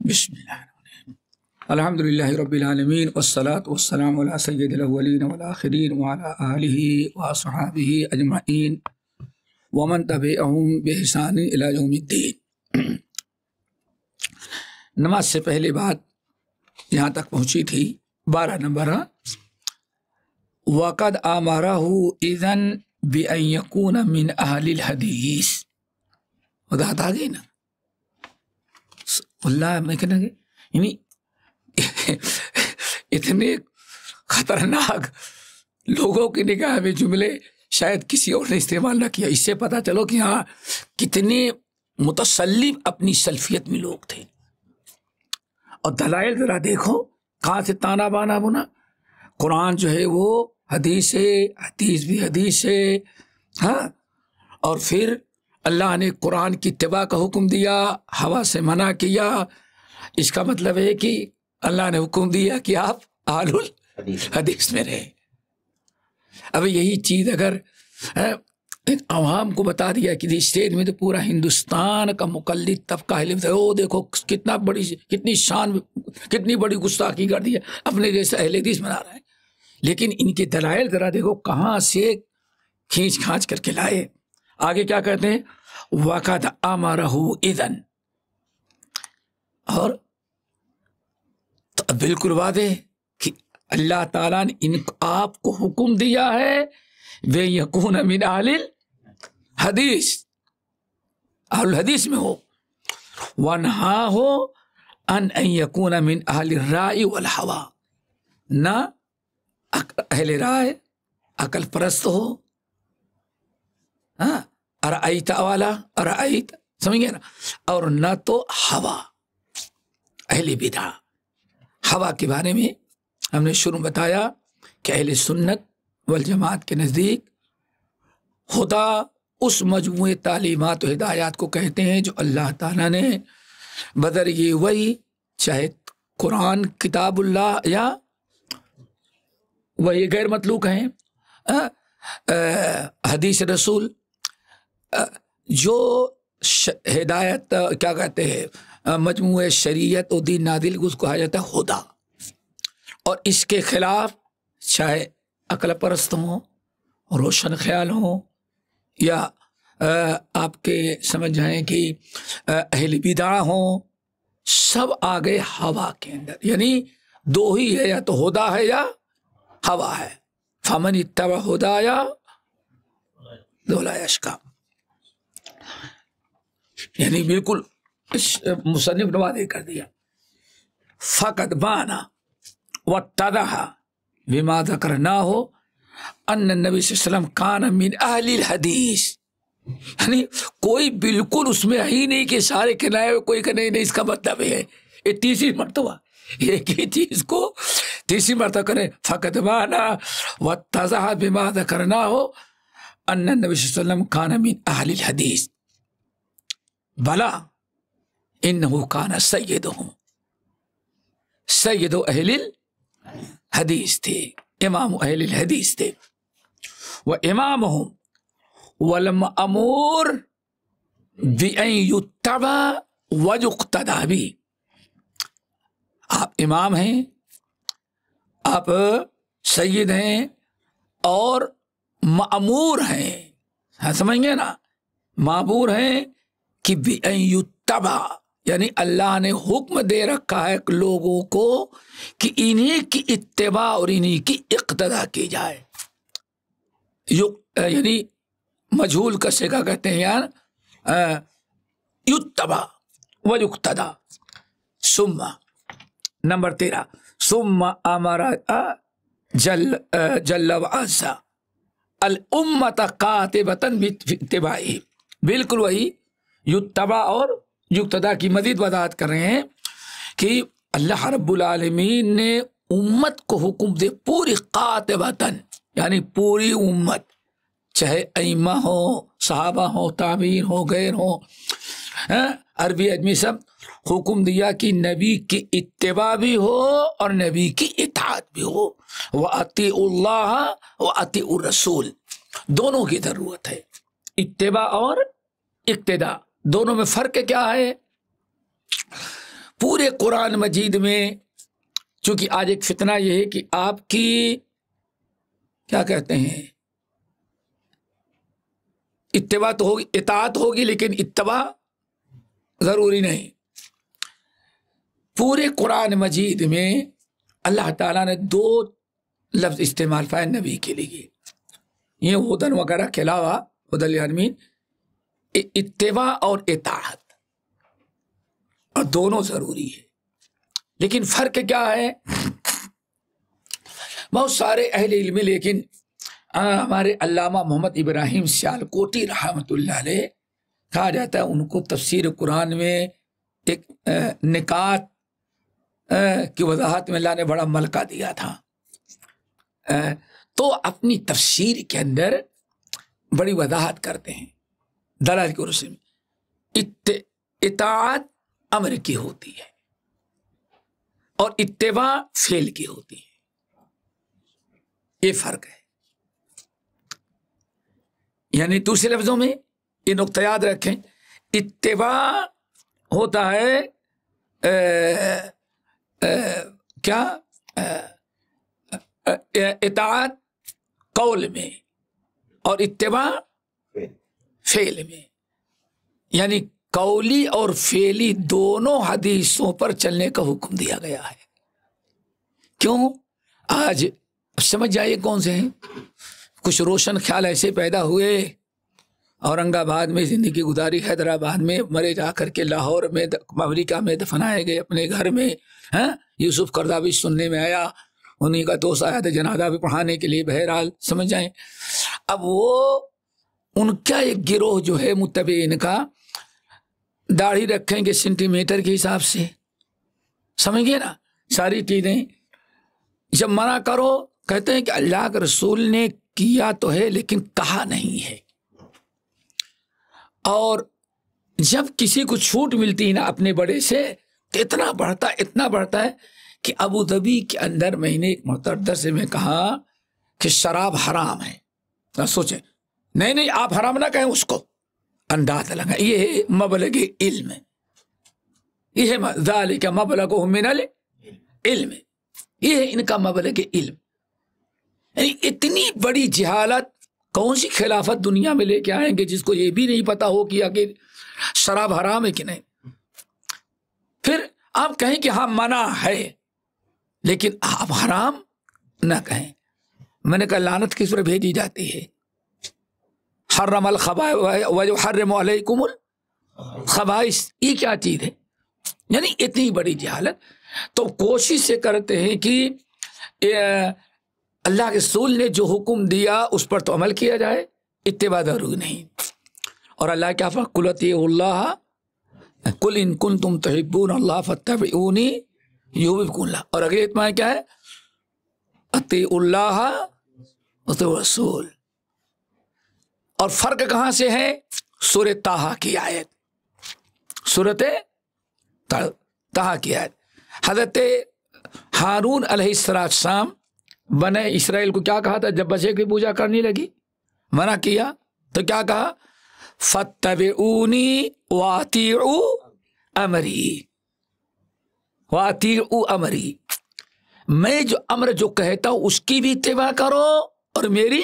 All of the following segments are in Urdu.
بسم اللہ الحمد للہ رب العالمین والصلاة والسلام علی سید الاولین والآخرین وعلی آلہ واصحابہ اجمعین ومن تبعہم بإحسان الی یوم الدین۔ نماز سے پہلے بات یہاں تک پہنچی تھی 12 نمبر، وقد آمرہ اذن بأن یکون من اہل الحدیث۔ وضاحت آ گئی نا؟ اللہ میں کہنا کہ یعنی اتنے خطرناک لوگوں کی نگاہ میں جملے شاید کسی اور نے استعمال نہ کیا۔ اس سے پتہ چلو کہ ہاں کتنے متسلم اپنی سلفیت میں لوگ تھے۔ اور دلائل ذرا دیکھو کہاں سے تانا بانا بنا۔ قرآن جو ہے وہ حدیث ہے، حدیث بھی حدیث ہے، ہاں۔ اور پھر اللہ نے قرآن کی اتباع کا حکم دیا، ہوا سے منع کیا۔ اس کا مطلب ہے کہ اللہ نے حکم دیا کہ آپ اہل الحدیث میں رہیں۔ اب یہی چیز اگر عوام کو بتا دیا کہ اسٹیج میں تو پورا ہندوستان کا مقلد طبقہ ہے، او دیکھو کتنی شان، کتنی بڑی گستاخی کر دی ہے، اپنے جیسے اہل حدیث بنا رہے ہیں۔ لیکن ان کے دلائل ذرا دیکھو کہاں سے کھینچ کھانچ کر کے لائے۔ آگے کیا کہتے ہیں؟ وَقَدْ أَمَرَهُ إِذَنْ، اور تو بالکل واضح کہ اللہ تعالیٰ نے آپ کو حکم دیا ہے وَيَكُونَ مِنْ أَهْلِ الْحَدِيثِ، اہل الحدیث میں ہو۔ وَنَهَاهُ أَنْ يَكُونَ مِنْ أَهْلِ الرَّائِ وَالْهَوَىٰ، نہ اہل رائے عقل پرست ہو، ہاں، ارائیت والا، ارائیت سمجھ گئے نا، اور نہ تو ہوا اہل بدعہ۔ ہوا کے بارے میں ہم نے شروع بتایا کہ اہل سنت والجماعت کے نزدیک خدا اس مجموعے تعلیمات و ہدایات کو کہتے ہیں جو اللہ تعالیٰ نے بذریعہ وحی، چاہے قرآن کتاب اللہ یا وہی غیر مطلوق ہیں، حدیث رسول، جو ہدایت کیا کہتے ہیں مجموعہ شریعت و دین نازل، اس کو کہا جاتا ہے خدا۔ اور اس کے خلاف چاہے عقل پرست ہوں، روشن خیال ہوں، یا آپ کے سمجھ جائیں کہ اہل بدعہ ہوں، سب آ گئے ہوا کے اندر۔ یعنی دو ہی ہے، یا تو خدا ہے یا ہوا ہے۔ فمن اتبع ہدایا لا یشقی، یعنی بالکل مصنف نے واضح کر دیا۔ فقط بانا واتضح بما ذکرناہ ان النبی صلی اللہ علیہ وسلم کان من اہل الحدیث، یعنی کوئی بالکل اس میں ہی نہیں کہ سارے کنائے کوئی کہ نہیں اس کا مطلب ہے۔ یہ تیسری مرتبہ ایک ہی چیز کو تیسری مرتبہ کریں۔ فقط بانا واتضح بما ذکرناہ ان النبی صلی اللہ علیہ وسلم کان من اہل الحدیث بلا انہ کان سیدہم، سید اہل الحدیث تھے، امام اہل الحدیث تھے۔ وامامہم والمأمور بأن یتبع ویقتدی بہ، آپ امام ہیں، آپ سید ہیں اور مأمور ہیں، سمجھ گئے نا، مأمور ہیں کہ بِأَن یُتَّبَعَ، یعنی اللہ نے حکم دے رکھا ہے لوگوں کو کہ انہی کی اتباع اور انہی کی اقتداء کی جائے۔ یعنی مجہول کا سگا کہتے ہیں یار یتبع و یقتدی۔ ثم نمبر 13 ثم امر جل وعز الامت قاطبۃ باتباعہ، بالکل وہی یتبع اور یقتدی کی مزید وضاحت کر رہے ہیں کہ اللہ رب العالمین نے امت کو حکم دے، پوری قاطبتاً، یعنی پوری امت، چاہے ائمہ ہو، صحابہ ہو، تابعین ہو، غیر ہو، عربی اجمی، سب حکم دیا کہ نبی کی اتباع بھی ہو اور نبی کی اطاعت بھی ہو۔ وَأَطِیعُوا اللَّهَ وَأَطِیعُوا الرَّسُولَ، دونوں کی ضرورت ہے، اتباع اور اقتداء، دونوں میں فرق کیا ہے؟ پورے قرآن مجید میں چونکہ آج ایک فتنہ یہ ہے کہ آپ کی کیا کہتے ہیں اتباع تو ہوگی، اطاعت ہوگی، لیکن اتباع ضروری نہیں۔ پورے قرآن مجید میں اللہ تعالیٰ نے 2 لفظ استعمال فرمائے نبی کے لیے، یہ ہدن وغیرہ کے علاوہ ہدی للعالمین، اتباع اور اطاعت، اور دونوں ضروری ہے۔ لیکن فرق کیا ہے؟ بہت سارے اہل علم، لیکن ہمارے علامہ محمد ابراہیم سیالکوٹی رحمۃ اللہ علیہ کہا جاتا ہے، ان کو تفسیر قرآن میں ایک نکات کی وضاحت میں اللہ نے بڑا ملکہ دیا تھا، تو اپنی تفسیر کے اندر بڑی وضاحت کرتے ہیں دلائل کی روشنی میں۔ اطاعت امر کی ہوتی ہے اور اتباع فعل کی ہوتی ہے، یہ فرق ہے۔ یعنی دوسرے لفظوں میں یہ نقطہ یاد رکھیں، اتباع ہوتا ہے کیا اطاعت قول میں اور اتباع فعل میں، یعنی قولی اور فعلی دونوں حدیثوں پر چلنے کا حکم دیا گیا ہے۔ کیوں؟ آج سمجھ جائیے کون سے ہیں۔ کچھ روشن خیال ایسے پیدا ہوئے، اورنگ آباد میں زندگی گزاری، حیدرآباد میں مرے، جا کر کے لاہور میں امریکہ میں دفنائے گئے، اپنے گھر میں یوسف قرضاوی سننے میں آیا، انہیں کا دوست آیا تھا جنازہ بھی پڑھانے کے لیے، بہرحال سمجھ جائیں۔ اب وہ ان کا ایک گروہ جو ہے متبعین کا، داڑھی رکھیں گے سینٹی میٹر کے حساب سے، سمجھ گئے نا ساری چیزیں۔ جب منع کرو کہتے ہیں کہ اللہ کے رسول نے کیا تو ہے لیکن کہا نہیں ہے، اور جب کسی کو چھوٹ ملتی ہے نا اپنے بڑے سے تو اتنا بڑھتا ہے کہ ابو ظبی کے اندر میں نے ایک مرتبہ سے میں کہا کہ شراب حرام ہے، سوچیں، نہیں آپ حرام نہ کہیں اس کو، انداز لگا، یہ ہے مبلغ علم، یہ ہے ذالک مبلغ من العلم، یہ ہے ان کا مبلغ علم۔ یعنی اتنی بڑی جہالت کون سی خلافت دنیا میں لے کے آئیں گے جس کو یہ بھی نہیں پتا ہو کہ آخر شراب حرام ہے کہ نہیں۔ پھر آپ کہیں کہ ہاں منع ہے لیکن آپ حرام نہ کہیں۔ میں نے کہا لعنت کس پر بھیجی جاتی ہے؟ حرم الخبائث ويحرم علیکم الخبائث، یہ کیا چیز ہے؟ یعنی اتنی بڑی جہالت۔ تو کوشش سے کرتے ہیں کہ اللہ کے رسول نے جو حکم دیا اس پر تو عمل کیا جائے، اتباع ضروری نہیں۔ اور اللہ کیا فرمایا؟ قل اطیعوا اللہ قل ان کنتم تحبون اللہ فاتبعونی یحببکم اللہ، اور اگلی آیت میں کیا ہے؟ اطیعوا اللہ واطیعوا الرسول۔ اور فرق کہاں سے ہے؟ سورہ طٰہٰ کی آیت، سورۃ طٰہٰ کی آیت۔ حضرت ہارون علیہ السلام بنے اسرائیل کو کیا کہا تھا جب بچے کی پوجا کرنے لگی؟ منع کیا تو کیا کہا؟ فاتبعونی واطیعوا امری، واطیعوا امری، میں جو امر جو کہتا ہوں اس کی بھی اتباع کرو اور میرے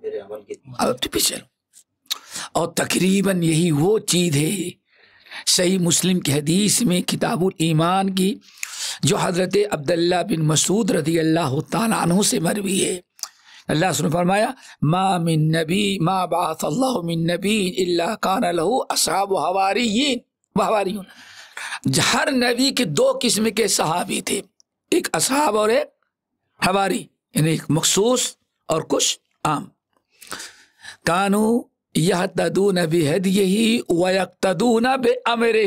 عمل کے پیچھے۔ اور تقریباً یہی وہ چیز ہے صحیح مسلم کی حدیث میں کتاب الایمان کی جو حضرت عبداللہ بن مسعود رضی اللہ تعالیٰ عنہ سے مروی ہے۔ اللہ سبحانہ فرمایا ما من نبی ما بعث اللہ من نبی الا کان لہ اصحاب وحواریون، ہر نبی کے 2 قسم کے صحابی تھے، ایک اصحاب اور ایک حواری، یعنی ایک مخصوص اور کچھ عام۔ کانو یہتدون بہدیہ ویقتدون بامرہ،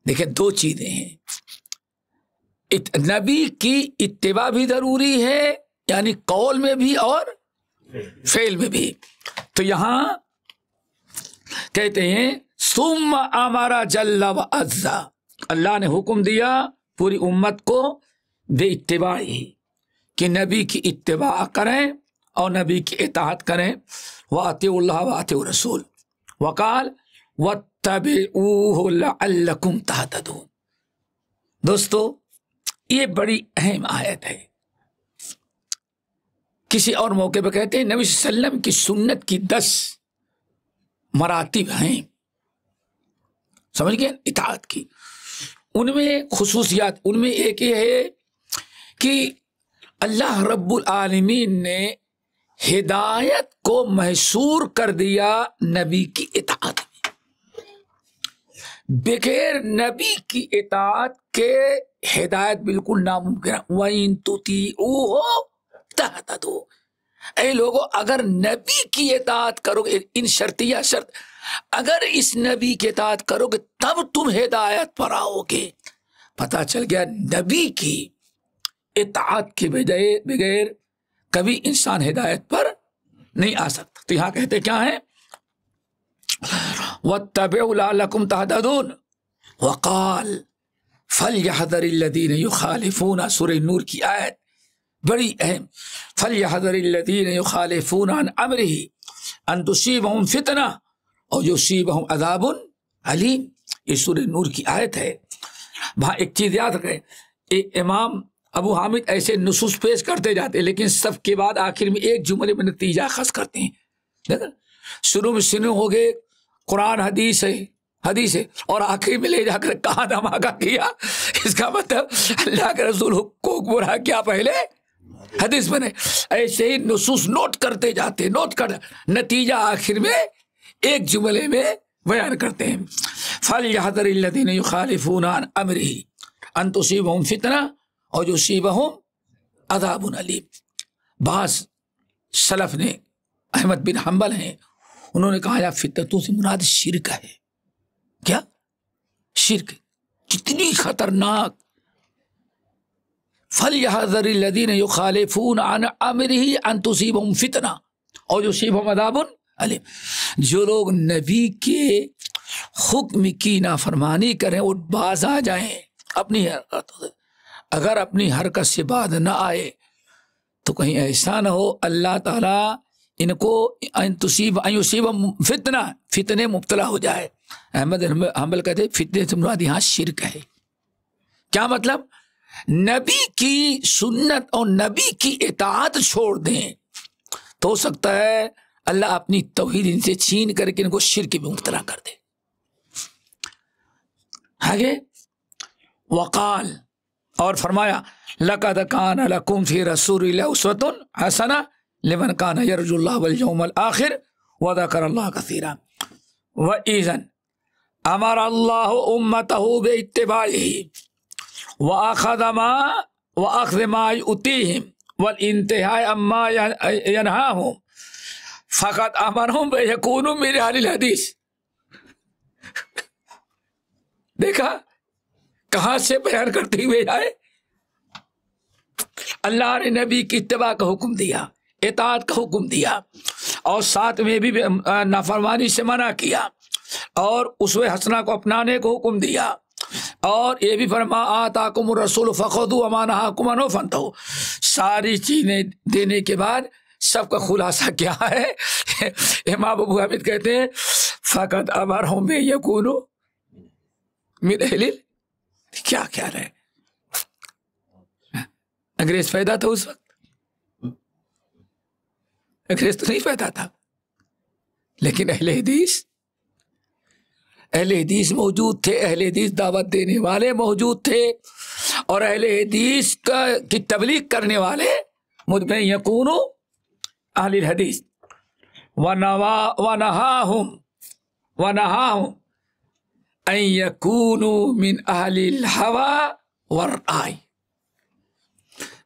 دیکھیں 2 چیزیں ہیں، نبی کی اتباع بھی ضروری ہے، یعنی قول میں بھی اور فعل میں بھی۔ تو یہاں کہتے ہیں ثم امر جل وعز، اللہ نے حکم دیا پوری امت کو بے اتباعی، کہ نبی کی اتباع کریں اور نبی کی اطاعت کریں، وَأَطِيعُوا اللَّهَ وَأَطِيعُوا الرَّسُولَ، وقال وَاتَّبِعُوهُ لَعَلَّكُمْ تَهْتَدُونَ۔ دوستو یہ بڑی اہم آیت ہے۔ کسی اور موقع پہ کہتے ہیں نبی صلی اللہ علیہ وسلم کی سنت کی 10 مراتب ہیں، سمجھ گئے، اطاعت کی۔ ان میں خصوصیات، ان میں ایک یہ ہے کہ اللہ رب العالمین نے ہدایت کو محصور کر دیا نبی کی اطاعت میں۔ بغیر نبی کی اطاعت کے ہدایت بالکل ناممکن ہے۔ وَإِن تُطِيعُوهُ تَهْتَدُوا۔ اے لوگو اگر نبی کی اطاعت کرو گے، ان شرطیہ شرط، اگر اس نبی کی اطاعت کرو گے تب تم ہدایت پر آؤ گے۔ پتہ چل گیا نبی کی اطاعت کے بغیر کبھی انسان ہدایت پر نہیں آ سکتا۔ تو یہاں کہتے کیا ہے؟ وَاتَّبِعُوا لَعَلَّكُمْ تَهْتَدُونَ وَقَالَ فَلْيَحْذَرِ الَّذِينَ يُخَالِفُونَ، سورہ نور کی آیت بڑی اہم۔ فَلْيَحْذَرِ الَّذِينَ يُخَالِفُونَ عَنْ أَمْرِهِ أَن تُصِيبَهُمْ فِتْنَةٌ أَوْ يُصِيبَهُمْ عَذَابٌ علیم۔ یہ سورہ نور کی آیت ہے۔ وہاں ایک چیز یاد رکھیں، امام ابو حامد ایسے نصوص پیش کرتے جاتے لیکن سب کے بعد آخر میں ایک جملے میں نتیجہ خاص کرتے ہیں۔ دیکھیں شروع میں سنو ہو گئے قرآن حدیث ہے اور آخر میں لے جا کر کہاں دھماکہ کیا۔ اس کا مطلب اللہ کے رسول کو برا کیا پہلے حدیث بنے۔ ایسے ہی نصوص نوٹ کرتے جاتے، نتیجہ آخر میں ایک جملے میں بیان کرتے ہیں۔ فَلْيَحْذَرِ الَّذِينَ يُخَالِفُونَ عَنْ أَمْرِهِ أَن تُصِيبَهُمْ فِتْنَةٌ أَوْ يُصِيبَهُمْ عَذَابٌ أَلِيمٌ۔ بعض سلف نے، احمد بن حنبل ہیں، انہوں نے کہا یا فتنتوں سے مراد شرک ہے۔ کیا؟ شرک کتنی خطرناک۔ فَلْيَحْذَرِ الَّذِينَ يُخَالِفُونَ عَنْ أَمْرِهِ أَن تُصِيبَهُمْ فِتْنَةٌ أَوْ يُصِيبَهُمْ عَذَابٌ علیم۔ جو لوگ نبی کے حکم کی نافرمانی کریں وہ باز آ جائیں اپنی حرکت سے۔ اگر اپنی حرکت سے باز نہ آئے تو کہیں ایسا نہ ہو اللہ تعالیٰ ان کو فتنے مبتلا ہو جائے۔ احمد حنبل کہتے فتنے سے مراد یہاں شرک ہے۔ کیا مطلب؟ نبی کی سنت اور نبی کی اطاعت چھوڑ دیں تو ہو سکتا ہے اللہ اپنی توحید ان سے چھین کر کے ان کو شرک میں مبتلا کر دے۔ آگے وقال، اور فرمایا لَقَدْ كَانَ لَكُمْ فِي رَسُولِ اللَّهِ أُسْوَةٌ حَسَنَةٌ لِمَنْ كَانَ يَرْجُو اللَّهَ وَالْيَوْمَ الْآخِرَ وَذَكَرَ اللَّهَ كَثِيرًا۔ وَإِذًا أَمَرَ اللَّهُ أُمَّتَهُ بِاتِّبَاعِهِ وَأَخْذِ مَا يُؤْتِيهِمْ وَالْإِنْتِهَاءِ عَمَّا يَنْهَاهُمْ فَقَدْ أَمَرَهُمْ بِأَنْ مِنْ أَهْلِ الْحَدِيثِ۔ دیکھا کہاں سے بیان کرتے ہوئے آئے؟ اللہ نے نبی کی اتباع کا حکم دیا، اطاعت کا حکم دیا، اور ساتھ میں بھی نافرمانی سے منع کیا، اور اسوہ حسنہ کو اپنانے کو حکم دیا، اور یہ بھی فرما آتاکم الرسول فخذوا وما نہاکم عنہ فانتہوا۔ ساری چیزیں دینے کے بعد سب کا خلاصہ کیا ہے؟ امام ابو حامد کہتے ہیں فقط امرہم یکونوا من اہل، کیا خیال ہے؟ انگریز پیدا تھا اس وقت؟ انگریز تو نہیں پیدا تھا، لیکن اہل حدیث موجود تھے، اہل حدیث دعوت دینے والے موجود تھے، اور اہل حدیث کی تبلیغ کرنے والے مجمع یکونوا اہل الحدیث ونہاہم ان یکونوا من اہل الہوى والرأی۔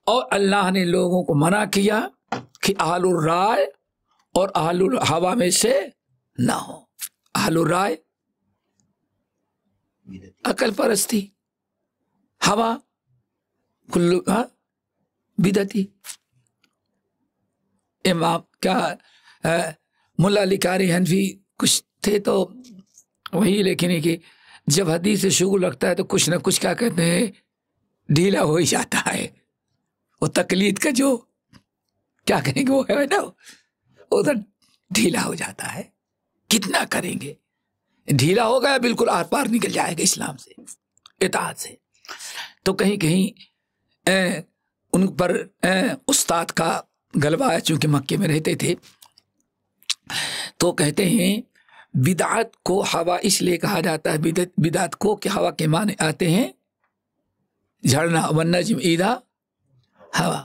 اور اللہ نے لوگوں کو منع کیا کہ اہل الرائے اور اہل الہوى میں سے نہ ہو۔ اہل الرائے عقل پرستی، ہوا کلو بدعتی۔ امام کیا ملا علی قاری حنفی کچھ تھے تو وہی، لیکن کہ جب حدیث سے شغل رکھتا ہے تو کچھ نہ کچھ کیا کہتے ہیں ڈھیلا ہو ہی جاتا ہے۔ وہ تقلید کا جو کیا کہیں گے وہ ہے نا ادھر ڈھیلا ہو جاتا ہے۔ کتنا کریں گے؟ ڈھیلا ہو گیا بالکل آر پار نکل جائے گا اسلام سے، اطاعت سے۔ تو کہیں کہیں ان پر استاد کا غلبہ ہے، چونکہ مکے میں رہتے تھے، تو کہتے ہیں بدعت کو ہوا اس لیے کہا جاتا ہے، بدعت کو کہ ہوا کے معنی آتے ہیں جھڑنا، والنجم اذا ہوا،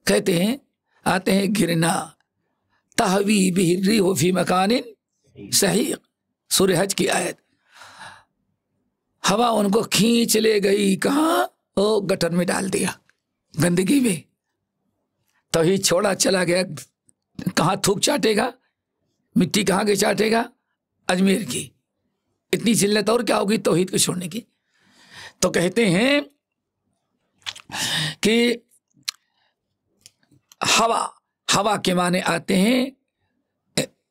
کہتے ہیں آتے ہیں گرنا، تہوی بہ الریح فی مکان سحیق، سورہ حج کی آیت، ہوا ان کو کھینچ لے گئی کہاں؟ وہ گٹر میں ڈال دیا، گندگی میں، توحید چھوڑا چلا گیا، کہاں تھوک چاٹے گا، مٹی کہاں کے چاٹے گا؟ اجمیر کی۔ اتنی ذلت اور کیا ہوگی توحید کو چھوڑنے کی؟ تو کہتے ہیں کہ ہوا کے معنی آتے ہیں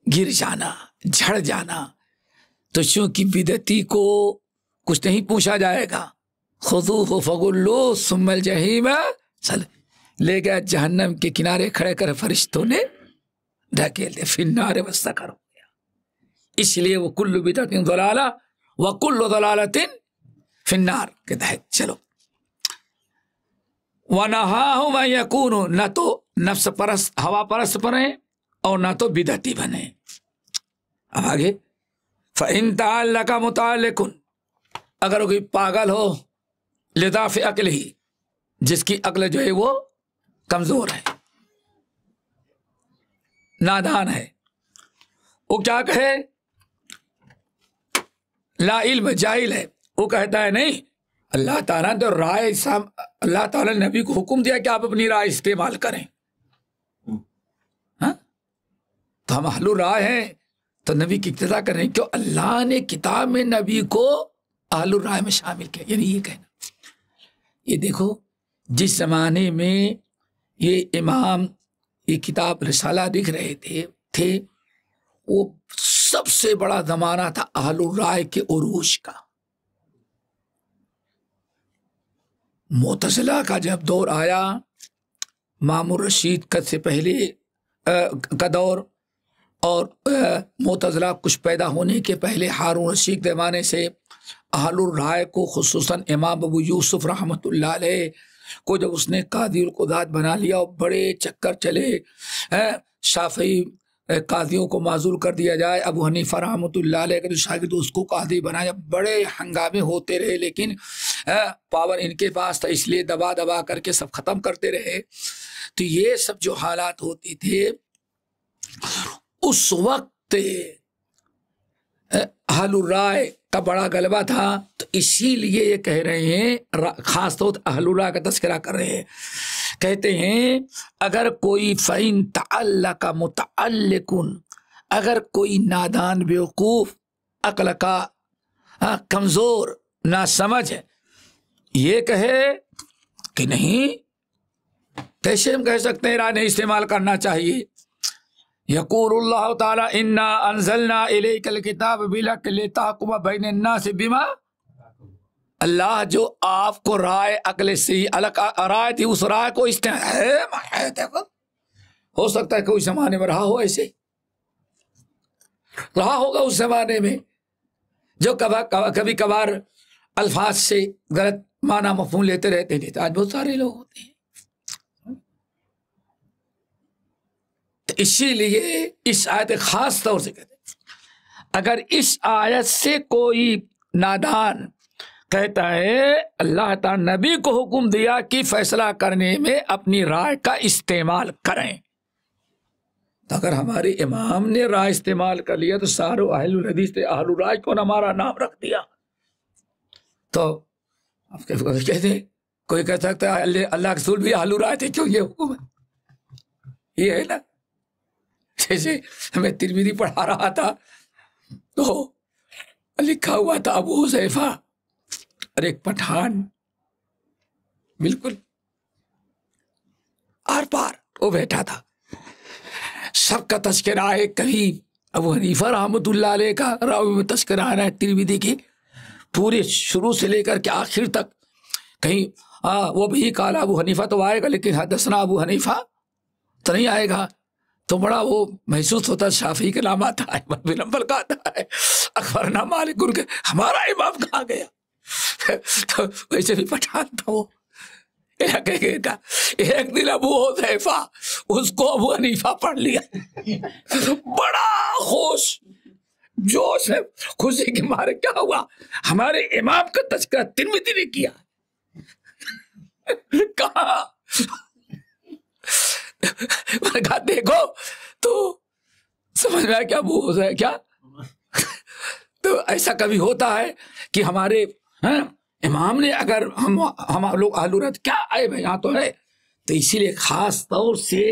گر جانا، جھڑ جانا۔ تو چونکہ بدعتی کو کچھ نہیں پوچھا جائے گا، خذوہ فغلوہ ثم الجحیم لے گیا جہنم کے کنارے کھڑے کر فرشتوں نے ڈھکیل دیا، فی النار والسقر ہو گیا۔ اس لیے وہ کل بدعت ضلالہ وکل ضلالۃ فی النار کہتا ہے۔ چلو، وَنَهَاهُمْ أَن يَكُونُوا، نہ تو نفس پرست، ہوا پرست بنے اور نہ تو بدعتی بنے۔ اب آگے فَإِن تَعَلَّقَ مُتَعَلِّقٌ، اگر کوئی پاگل ہو لِضَعْفِ عَقْلِهِ، جس کی عقل جو ہے وہ کمزور ہے، نادان ہے، وہ کیا کہے؟ لا علم، جاہل ہے، وہ کہتا ہے نہیں، اللہ تعالیٰ نے تو رائے، اللہ تعالیٰ نے نبی کو حکم دیا کہ آپ اپنی رائے استعمال کریں، ہاں؟ تو ہم اہل رائے ہیں تو نبی کی اقتداء کریں، کیوں؟ اللہ نے کتاب میں نبی کو اہل رائے میں شامل کیا، یعنی یہ کہنا۔ یہ دیکھو جس زمانے میں یہ امام یہ کتاب رسالہ لکھ رہے تھے وہ سب سے بڑا زمانہ تھا اہل الرائے کے عروج کا۔ معتزلہ کا جب دور آیا، مامون الرشید سے پہلے کا دور، اور معتزلہ کچھ پیدا ہونے کے پہلے ہارون رشید کے زمانے سے اہل الرائے کو، خصوصاً امام ابو یوسف رحمۃ اللہ علیہ کو جب اس نے قاضی القضات بنا لیا اور بڑے چکر چلے، شافعی قاضیوں کو معزول کر دیا جائے، ابو حنیفہ رحمۃ اللہ علیہ کے جو شاگرد اس کو قاضی بنایا، بڑے ہنگامے ہوتے رہے، لیکن پاور ان کے پاس تھا، اس لیے دبا دبا کر کے سب ختم کرتے رہے۔ تو یہ سب جو حالات ہوتے تھے اس وقت اہل الرائے کا بڑا غلبہ تھا، تو اسی لیے یہ کہہ رہے ہیں، خاص طور اہل الرائے کا تذکرہ کر رہے ہیں، کہتے ہیں اگر کوئی فَإِن تَعَلَّقَ مُتَعَلِّقٌ، اگر کوئی نادان بیوقوف، عقل کا کمزور، ناسمجھ یہ کہے کہ نہیں، کیسے ہم کہہ سکتے ہیں رائے نہیں استعمال کرنا چاہیے؟ یقول اللہ تعالی انا انزلنا الیک الکتاب بالحق لتحکم بین الناس بما، اللہ جو آپ کو رائے عقل سے رائے تھی اس رائے کو ہو سکتا ہے کوئی زمانے میں رہا ہو، ایسے رہا ہوگا اس زمانے میں جو کبھی کبھار الفاظ سے غلط معنی مفہوم لیتے رہتے ہیں، آج بہت سارے لوگ ہوتے ہیں۔ اسی لیے اس آیت خاص طور سے کہتے ہیں اگر اس آیت سے کوئی نادان کہتا ہے اللہ تعالی نبی کو حکم دیا کہ فیصلہ کرنے میں اپنی رائے کا استعمال کریں، تو اگر ہمارے امام نے رائے استعمال کر لیا تو ساروں اہل الحدیث نے اہل الرائے کو ہمارا نام رکھ دیا، تو آپ کہتے ہیں کوئی کہہ سکتا ہے اللہ کے رسول بھی اہل الرائے تھے، کیوں یہ حکم ہے؟ یہ ہے نا، جیسے میں ترمذی پڑھا رہا تھا تو لکھا ہوا تھا ابو حذیفہ اور ایک پٹھان، بالکل آر پار وہ بیٹھا تھا، سب کا تذکرہ ہے، کبھی ابو حنیفہ رحمۃ اللہ علیہ کا راوی میں تذکرہ آ رہا ہے ترمذی کی، پورے شروع سے لے کر کے آخر تک، کہیں وہ بھی قال ابو حنیفہ تو آئے گا لیکن حدثنا ابو حنیفہ تو نہیں آئے گا، تو بڑا وہ محسوس ہوتا ہے، شافعی کا نام آتا ہے، احمد بن حنبل کا آتا ہے، اخبرنا مالک کے، ہمارا امام کہاں گیا؟ تو ویسے بھی پٹھان تھا وہ، ایک دن ابو حذیفہ اس کو ابو حنیفہ پڑھ لیا، بڑا خوش، جوش ہے، خوشی کے مارے کیا ہوا، ہمارے امام کا تذکرہ ترمذی نے کیا، کہاں؟ میں نے کہا دیکھو تو سمجھ میں آیا کیا ابو حذیفہ کیا؟ تو ایسا کبھی ہوتا ہے کہ ہمارے امام نے، اگر ہم لوگ آلورت کیا آئے بھائی یہاں تو ہے، تو اسی لیے خاص طور سے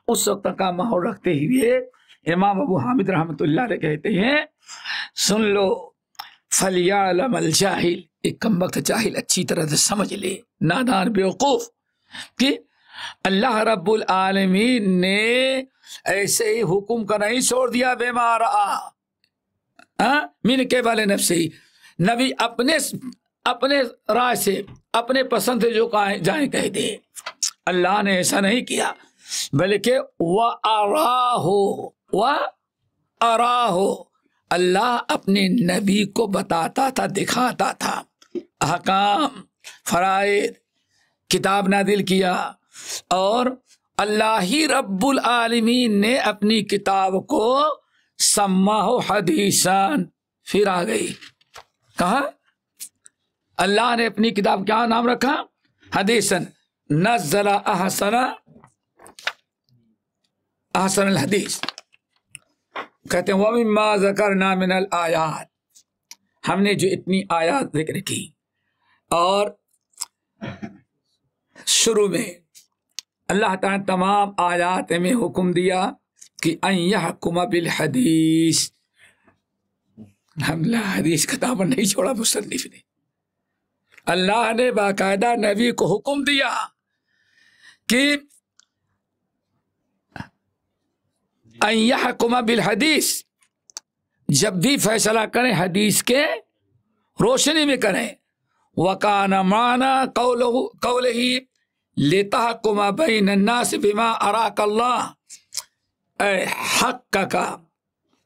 اس وقت کا ماحول رکھتے ہوئے امام ابو حامد رحمۃ اللہ علیہ کہتے ہیں سن لو فلیعلم الجاہل، ایک کم وقت جاہل اچھی طرح سے سمجھ لے، نادان بیوقوف، کہ اللہ رب العالمین نے ایسے ہی حکم کا نہیں چھوڑ دیا بیمار من کے والے نفسی، نبی اپنے رائے سے، اپنے پسند سے جو جائیں کہہ دے، اللہ نے ایسا نہیں کیا، بلکہ وَأَرَاهُ اللہ اپنے نبی کو بتاتا تھا، دکھاتا تھا، احکام فرائض کتاب نازل کیا، اور اللہ ہی رب العالمین نے اپنی کتاب کو سماہ حدیثاً، پھر آ گئی کہا اللہ نے اپنی کتاب کیا نام رکھا؟ حدیثاً، نزل احسن الحدیث، کہتے ہیں وَمِمَّا ذَكَرْنَا مِنَ الْآيَاتِ، ہم نے جو اتنی آیات ذکر کی، اور شروع میں اللہ تعالیٰ نے تمام آیات میں حکم دیا کہ ان یحکم بالحدیث، ہم حدیث کا دامن نہیں چھوڑا مصنف نے، اللہ نے باقاعدہ نبی کو حکم دیا کہ ان یحکم بالحدیث، جب بھی فیصلہ کریں حدیث کے روشنی میں کریں، وَكَانَ مَعْنَا قَوْلِهِ لِتَحْكُمَ بَيْنَ النَّاسِ بِمَا أَرَاكَ اللَّهُ، اے حقك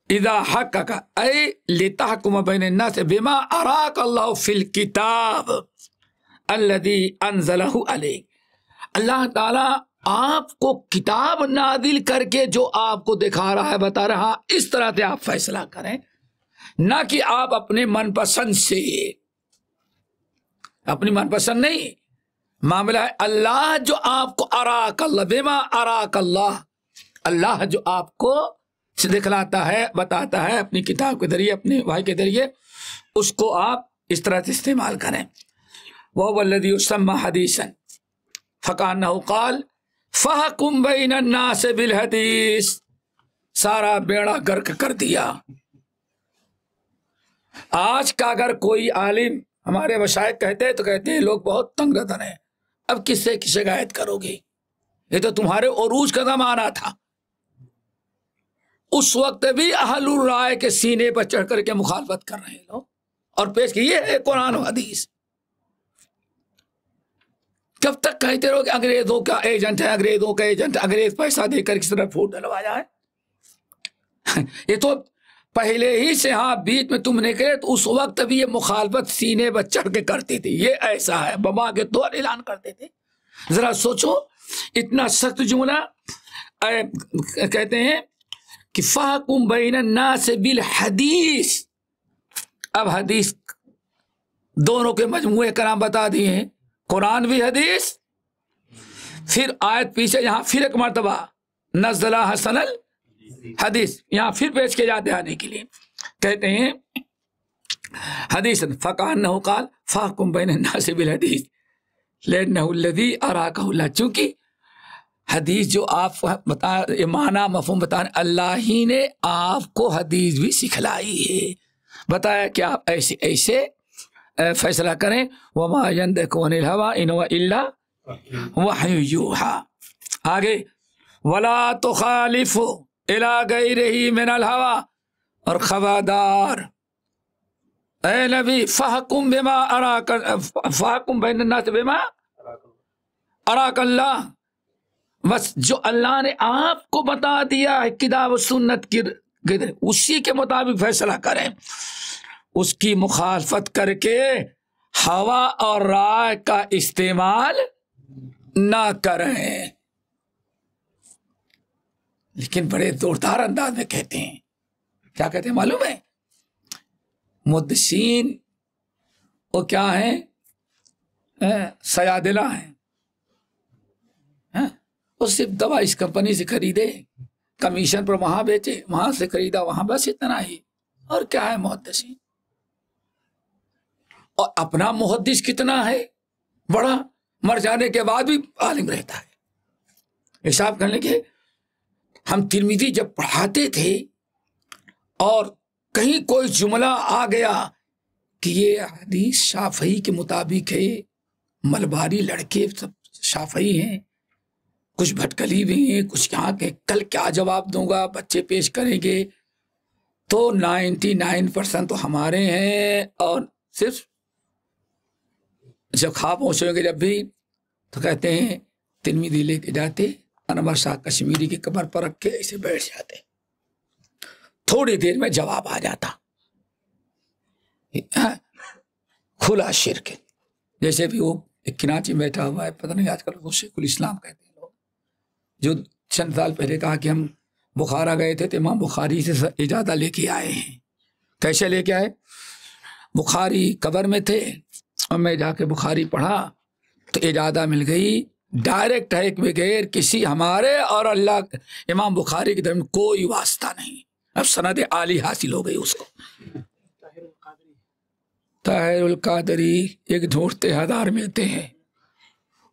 اذا حقك اے لِتَحْكُمَ بَيْنَ النَّاسِ بِمَا أَرَاكَ اللَّهُ فِي الْكِتَابِ الَّذِي أَنزَلَهُ عَلَيْكَ، اللہ تعالیٰ آپ کو کتاب نازل کر کے جو آپ کو دکھا رہا ہے، بتا رہا، اس طرح سے آپ فیصلہ کریں، نہ کہ آپ اپنے من پسند سے، اپنی من پسند نہیں، معاملہ ہے اللہ جو آپ کو اراک اللہ بما اراک اللہ جو آپ کو دکھلاتا ہے، بتاتا ہے اپنی کتاب کے ذریعے، اپنے وحی کے ذریعے، اس کو آپ اس طرح سے استعمال کریں۔ وَهُوَ الَّذِي يُسَمَّى حَدِيثًا فَكَأَنَّهُ قَالَ فَحْكُم بَيْنَ النَّاسِ بِالْحَدِيثِ، سارا بیڑا غرق کر دیا۔ آج کا اگر کوئی عالم، ہمارے مشائخ کہتے ہیں تو کہتے ہیں لوگ بہت تنگ ردن ہیں، اب کس سے شکایت کرو گے، یہ تو تمہارے عروج کا زمانہ تھا، اس وقت بھی اہل الرائے کے سینے پر چڑھ کر کے مخالفت کر رہے لوگ، اور پیش کی یہ ہے قرآن و حدیث۔ کب تک کہتے رہو کہ انگریزوں کا ایجنٹ ہے، انگریزوں کا ایجنٹ، انگریز پیسہ دے کر کس طرح پھوٹ ڈلوایا ہے، یہ تو پہلے ہی سے، ہاں بیچ میں تم نے کرے تو اس وقت بھی یہ مخالفت سینے پر چڑھ کے کرتی تھی، یہ ایسا ہے، بما کے طور اعلان کرتے تھے۔ ذرا سوچو، اتنا سخت جملہ، کہتے ہیں کہ فَحْكُم بَيْنَ النَّاسِ بِالْحَدِيثِ، اب حدیث دونوں کے مجموعے کا نام بتا دیے ہیں، قرآن بھی حدیث، پھر آیت پیچھے یہاں پھر ایک مرتبہ نزل احسن الحدیث، یہاں پھر پیش کے جاتے آنے کے لیے، کہتے ہیں حدیث فَكَأَنَّهُ قَالَ فَحْكُم بَيْنَ النَّاسِ بِالْحَدِيثِ لِأَنَّهُ الَّذِي أَرَاكَهُ اللَّهُ، چونکہ حدیث جو آپ بتا معنی مفہوم بتا رہے، اللہ ہی نے آپ کو حدیث بھی سکھلائی ہے، بتایا کہ آپ ایسے ایسے فیصلہ کریں، وَمَا يَنطِقُ عَنِ الْهَوَىٰ إِنْ هُوَ إِلَّا وَحْيٌ يُوحَىٰ، آگے وَلَا تُخَالِفُ إِلَىٰ غَيْرِهِ مِنَ الْهَوَىٰ، اور خبردار اے نبی فَحْكُم بِمَا أَرَاكَ، فَحْكُم بَيْنَ النَّاسِ بِمَا أَرَاكَ اللَّهُ، بس جو اللہ نے آپ کو بتا دیا ہے کتاب و سنت کی اسی کے مطابق فیصلہ کریں، اس کی مخالفت کر کے ہوا اور رائے کا استعمال نہ کریں۔ لیکن بڑے زوردار انداز میں کہتے ہیں، کیا کہتے ہیں معلوم ہے؟ محدثین وہ کیا ہیں؟ سیادلہ ہیں، وہ صرف دوا اس کمپنی سے خریدے، کمیشن پر وہاں بیچے، وہاں سے خریدا وہاں، بس اتنا ہی۔ اور کیا ہے محدثین؟ اور اپنا محدث کتنا ہے بڑا، مر جانے کے بعد بھی عالم رہتا ہے۔ حساب کرنے کے ہم ترمذی جب پڑھاتے تھے اور کہیں کوئی جملہ آ گیا کہ یہ حدیث شافعی کے مطابق ہے، ملباری لڑکے سب شافعی ہیں، کچھ بھٹکلی بھی ہیں، کچھ یہاں کے، کل کیا جواب دوں گا، بچے پیش کریں گے، تو 99% تو ہمارے ہیں، اور صرف جب کھا پہنچیں گے جب بھی تو کہتے ہیں ترمذی لے کے جاتے، انور شاہ کشمیری کی کمر پر رکھ کے ایسے بیٹھ جاتے، تھوڑی دیر میں جواب آ جاتا۔ کھلا شرک، جیسے بھی وہ ایک کراچی میں بیٹھا ہوا ہے، پتہ نہیں آج کل وہ شیخ الاسلام کہتے ہیں لوگ، جو چند سال پہلے کہا کہ ہم بخارا گئے تھے تو امام بخاری سے اجازت لے کے آئے ہیں۔ کیسے لے کے آئے؟ بخاری قبر میں تھے اور میں جا کے بخاری پڑھا تو اجازت مل گئی، ڈائریکٹ ہے، بغیر کسی ہمارے اور اللہ امام بخاری کے درمیان کوئی واسطہ نہیں، اب سند عالی حاصل ہو گئی اس کو۔ طاہر القادری ایک ڈھونڈتے ہزار ملتے ہیں،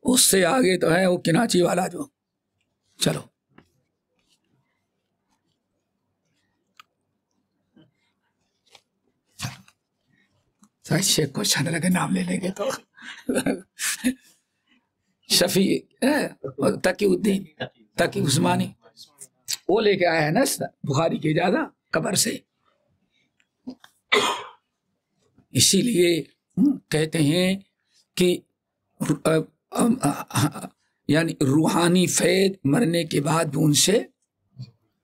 اس سے آگے تو ہے وہ کراچی والا جو، چلو شیخ کو چھانے لگے نام لے لیں گے تو شفیع تقی الدین تقی عثمانی وہ لے کے آیا ہے نا بخاری کی اجازت قبر سے۔ اسی لیے کہتے ہیں کہ یعنی روحانی فیض مرنے کے بعد بھی ان سے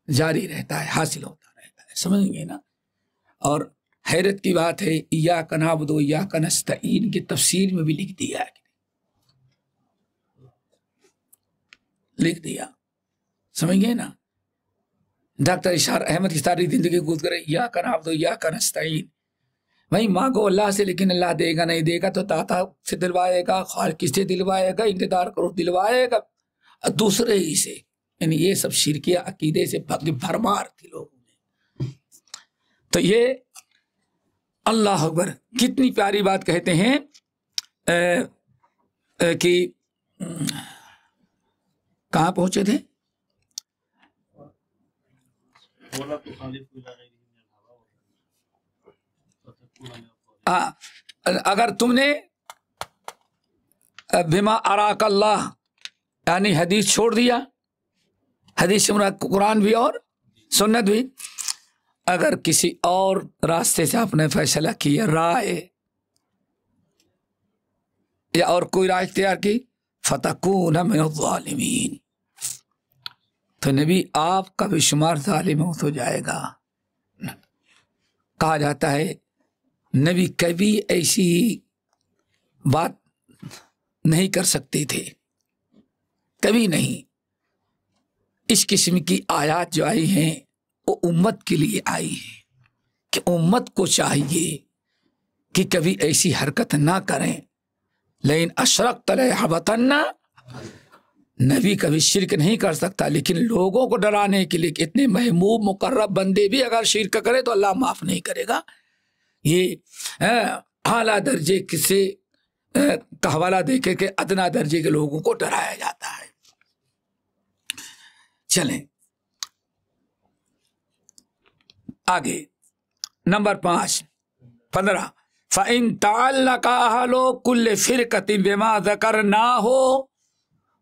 جاری رہتا ہے، حاصل ہوتا رہتا ہے، سمجھ گئے نا؟ اور حیرت کی بات ہے، ایاک نعبد و ایاک نستعین کی تفسیر میں بھی لکھ دیا ہے، لکھ دیا، سمجھ گئے نا؟ ڈاکٹر اشار احمد کی ساری زندگی گزرے ایاک نعبد و ایاک نستعین، بھائی مانگو اللہ سے، لیکن اللہ دے گا نہیں دے گا تو داتا سے دلوائے گا، خالق سے دلوائے گا، انتظار کرو دلوائے گا دوسرے ہی سے، یعنی یہ سب شرکیہ عقیدے سے بھرمار تھی لوگوں میں۔ تو یہ اللہ اکبر کتنی پیاری بات کہتے ہیں کہ کہاں پہنچے تھے؟ اگر تم نے بما اراک اللہ یعنی حدیث چھوڑ دیا، حدیث سے مراد قرآن بھی اور سنت بھی، اگر کسی اور راستے سے آپ نے فیصلہ کیا، رائے یا اور کوئی رائے اختیار کی، فتکون من الظالمین، تو نبی آپ کا بھی شمار ظالم ہو جائے گا۔ کہا جاتا ہے نبی کبھی ایسی بات نہیں کر سکتے تھے، کبھی نہیں۔ اس قسم کی آیات جو آئی ہیں وہ امت کے لیے آئی ہے کہ امت کو چاہیے کہ کبھی ایسی حرکت نہ کریں، لیکن اشرکت لیحبطن، نبی کبھی شرک نہیں کر سکتا، لیکن لوگوں کو ڈرانے کے لیے کہ اتنے محبوب مقرب بندے بھی اگر شرک کرے تو اللہ معاف نہیں کرے گا، یہ اعلیٰ درجے سے کا حوالہ دے کے ادنا درجے کے لوگوں کو ڈرایا جاتا ہے۔ چلیں آگے، نمبر 15 فَإِن تَعَلَّقَ أَهْلُ كُلِّ فِرْقَةٍ بِمَا ذَكَرْنَاهُ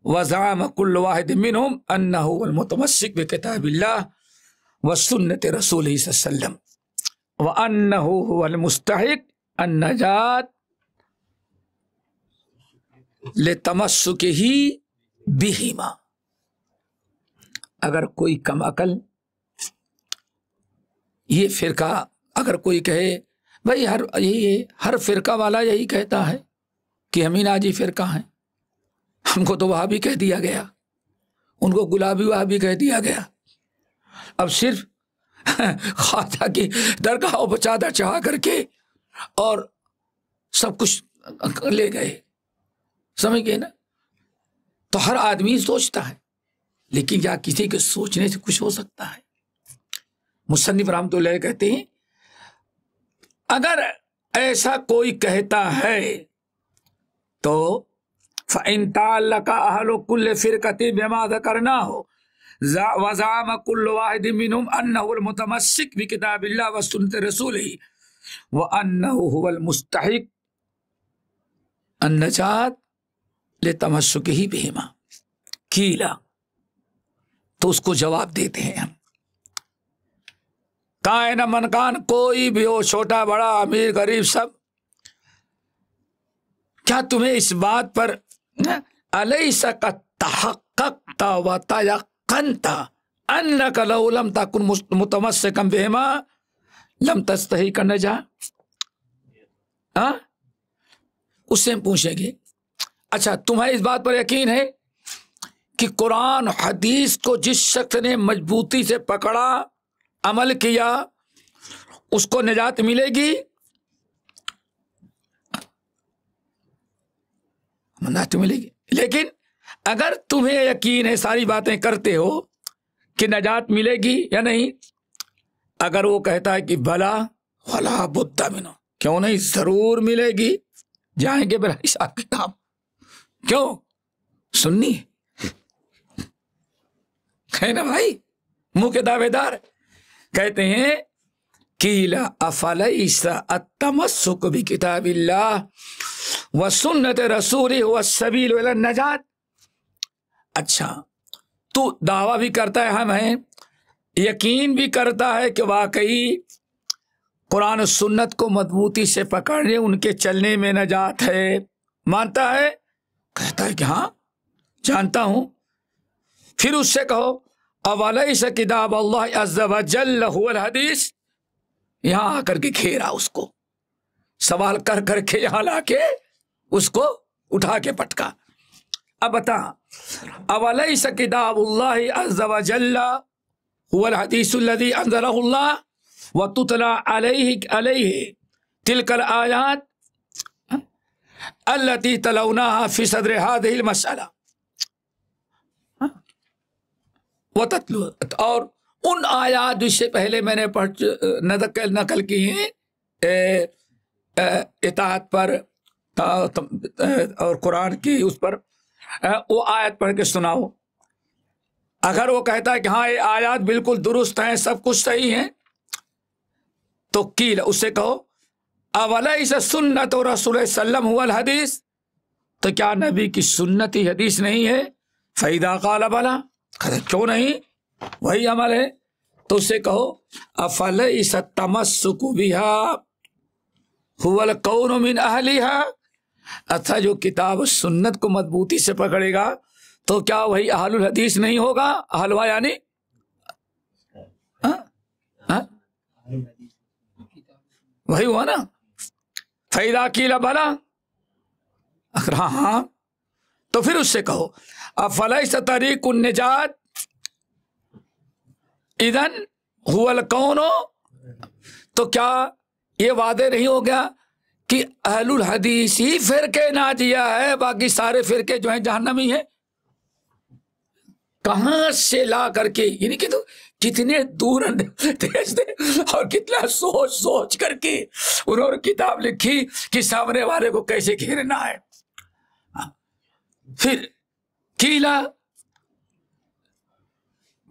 وَزَعَمَ كُلُّ وَاحِدٍ مِّنْهُمْ أَنَّهُ الْمُتَمَسِّكُ بِكِتَابِ اللَّهِ وَسُنَّةِ رَسُولِهِ صلی اللہ علیہ وسلم وَأَنَّهُ هُوَ الْمُسْتَحِقُّ النَّجَاةَ لِتَمَسُّكِهِ بِهِمَا، اگر کوئی کم عقل یہ فرقہ اگر کوئی کہے بھائی ہر فرقہ والا یہی کہتا ہے کہ ہم ہی ناجی فرقہ ہیں، ہم کو تو وہاں بھی کہہ دیا گیا، ان کو گلابی وہاں بھی کہہ دیا گیا، اب صرف خواجہ کی درگاہوں پر چادر چڑھا کر کے اور سب کچھ لے گئے، سمجھ گئے نا؟ تو ہر آدمی سوچتا ہے، لیکن کیا کسی کے سوچنے سے کچھ ہو سکتا ہے؟ مصنف رحمۃ اللہ کہتے ہیں اگر ایسا کوئی کہتا ہے تو فَإِن تَعَلَّقَ أَهْلُ كُلِّ فِرْقَةٍ بِمَا ذَكَرْنَاهُ وَزَعَمَ كُلُّ وَاحِدٍ مِّنْهُمْ أَنَّهُ الْمُتَمَسِّكُ بِكِتَابِ اللَّهِ وَسُنَّةِ رَسُولِهِ وَأَنَّهُ هُوَ الْمُسْتَحِقُّ النَّجَاةَ لِتَمَسُّكِهِ بِهِمَا قِيلَ، تو اس کو جواب دیتے ہیں ہم، کائن من کان، کوئی بھی ہو، چھوٹا بڑا امیر غریب سب، کیا تمہیں اس بات پر الیس قد تحققت وتیقنت انک لو لم تکن متمسکا بہما لم تستحق النجاة؟ اس سے ہم پوچھیں گے اچھا تمہیں اس بات پر یقین ہے کہ قرآن حدیث کو جس شخص نے مضبوطی سے پکڑا، عمل کیا، اس کو نجات ملے گی؟ نجات ملے گی، لیکن اگر تمہیں یقین ہے، ساری باتیں کرتے ہو کہ نجات ملے گی یا نہیں، اگر وہ کہتا ہے کہ بلا ولا بد منہ، کیوں نہیں، ضرور ملے گی، جائیں گے بلا حساب کتاب، کیوں؟ سننی ہے نا بھائی، منہ کے دعوے دار کہتے ہیں قیل افلیس التمسک بکتاب اللہ وسنت رسولہ هو السبیل الی النجاة؟ اچھا تو دعویٰ بھی کرتا ہے ہم ہیں، یقین بھی کرتا ہے کہ واقعی قرآن و سنت کو مضبوطی سے پکڑنے، ان کے چلنے میں نجات ہے، مانتا ہے؟ کہتا ہے کہ ہاں جانتا ہوں۔ پھر اس سے کہو اولیس کتاب اللہ عز وجل هو الحدیث، یہاں آ کر کے گھیرا، اس کو سوال کر کر کے یہاں لا کے اس کو اٹھا کے پٹکا۔ اب بتا اولیس کتاب اللہ عز وجل هو الحدیث الذی انزلہ اللہ وتتلی علیہ تلک الآیات التي تلوناها في صدر هذه المسألة وتتلو، اور ان آیات جس سے پہلے میں نے نقل کی ہیں اطاعت پر اور قرآن کی اس پر، وہ آیت پڑھ کے سناؤ۔ اگر وہ کہتا ہے کہ ہاں یہ آیات بالکل درست ہیں، سب کچھ صحیح ہیں، تو قیل، اس سے کہو اولیس سنت رسول صلی اللہ علیہ وسلم هو الحدیث، تو کیا نبی کی سنت ہی حدیث نہیں ہے؟ فَإِذَا قَالَ بَلَا، کیوں نہیں، وہی عمل ہے، تو اسے کہو افلیس التمسک بہا هو الکون من اہلہا، اچھا جو کتاب و سنت کو مضبوطی سے پکڑے گا تو کیا وہی اہل الحدیث نہیں ہوگا؟ اہلوا یعنی وہی ہوا نا، فَإِذَا قِيلَ بَلَا، اگر ہاں تو پھر اس سے کہو افلیس طریق النجات اذن هو الکون، تو کیا یہ وعدے نہیں ہو گیا کہ اہل الحدیث ہی فرقے ناجیہ ہے، باقی سارے فرقے جو ہیں جہنمی ہیں؟ کہاں سے لا کر کے، یعنی کہ تو کتنے دور اندیش تھے اور کتنا سوچ سوچ کر کے انہوں نے کتاب لکھی کہ سامنے والے کو کیسے گھیرنا ہے۔ پھر قیلا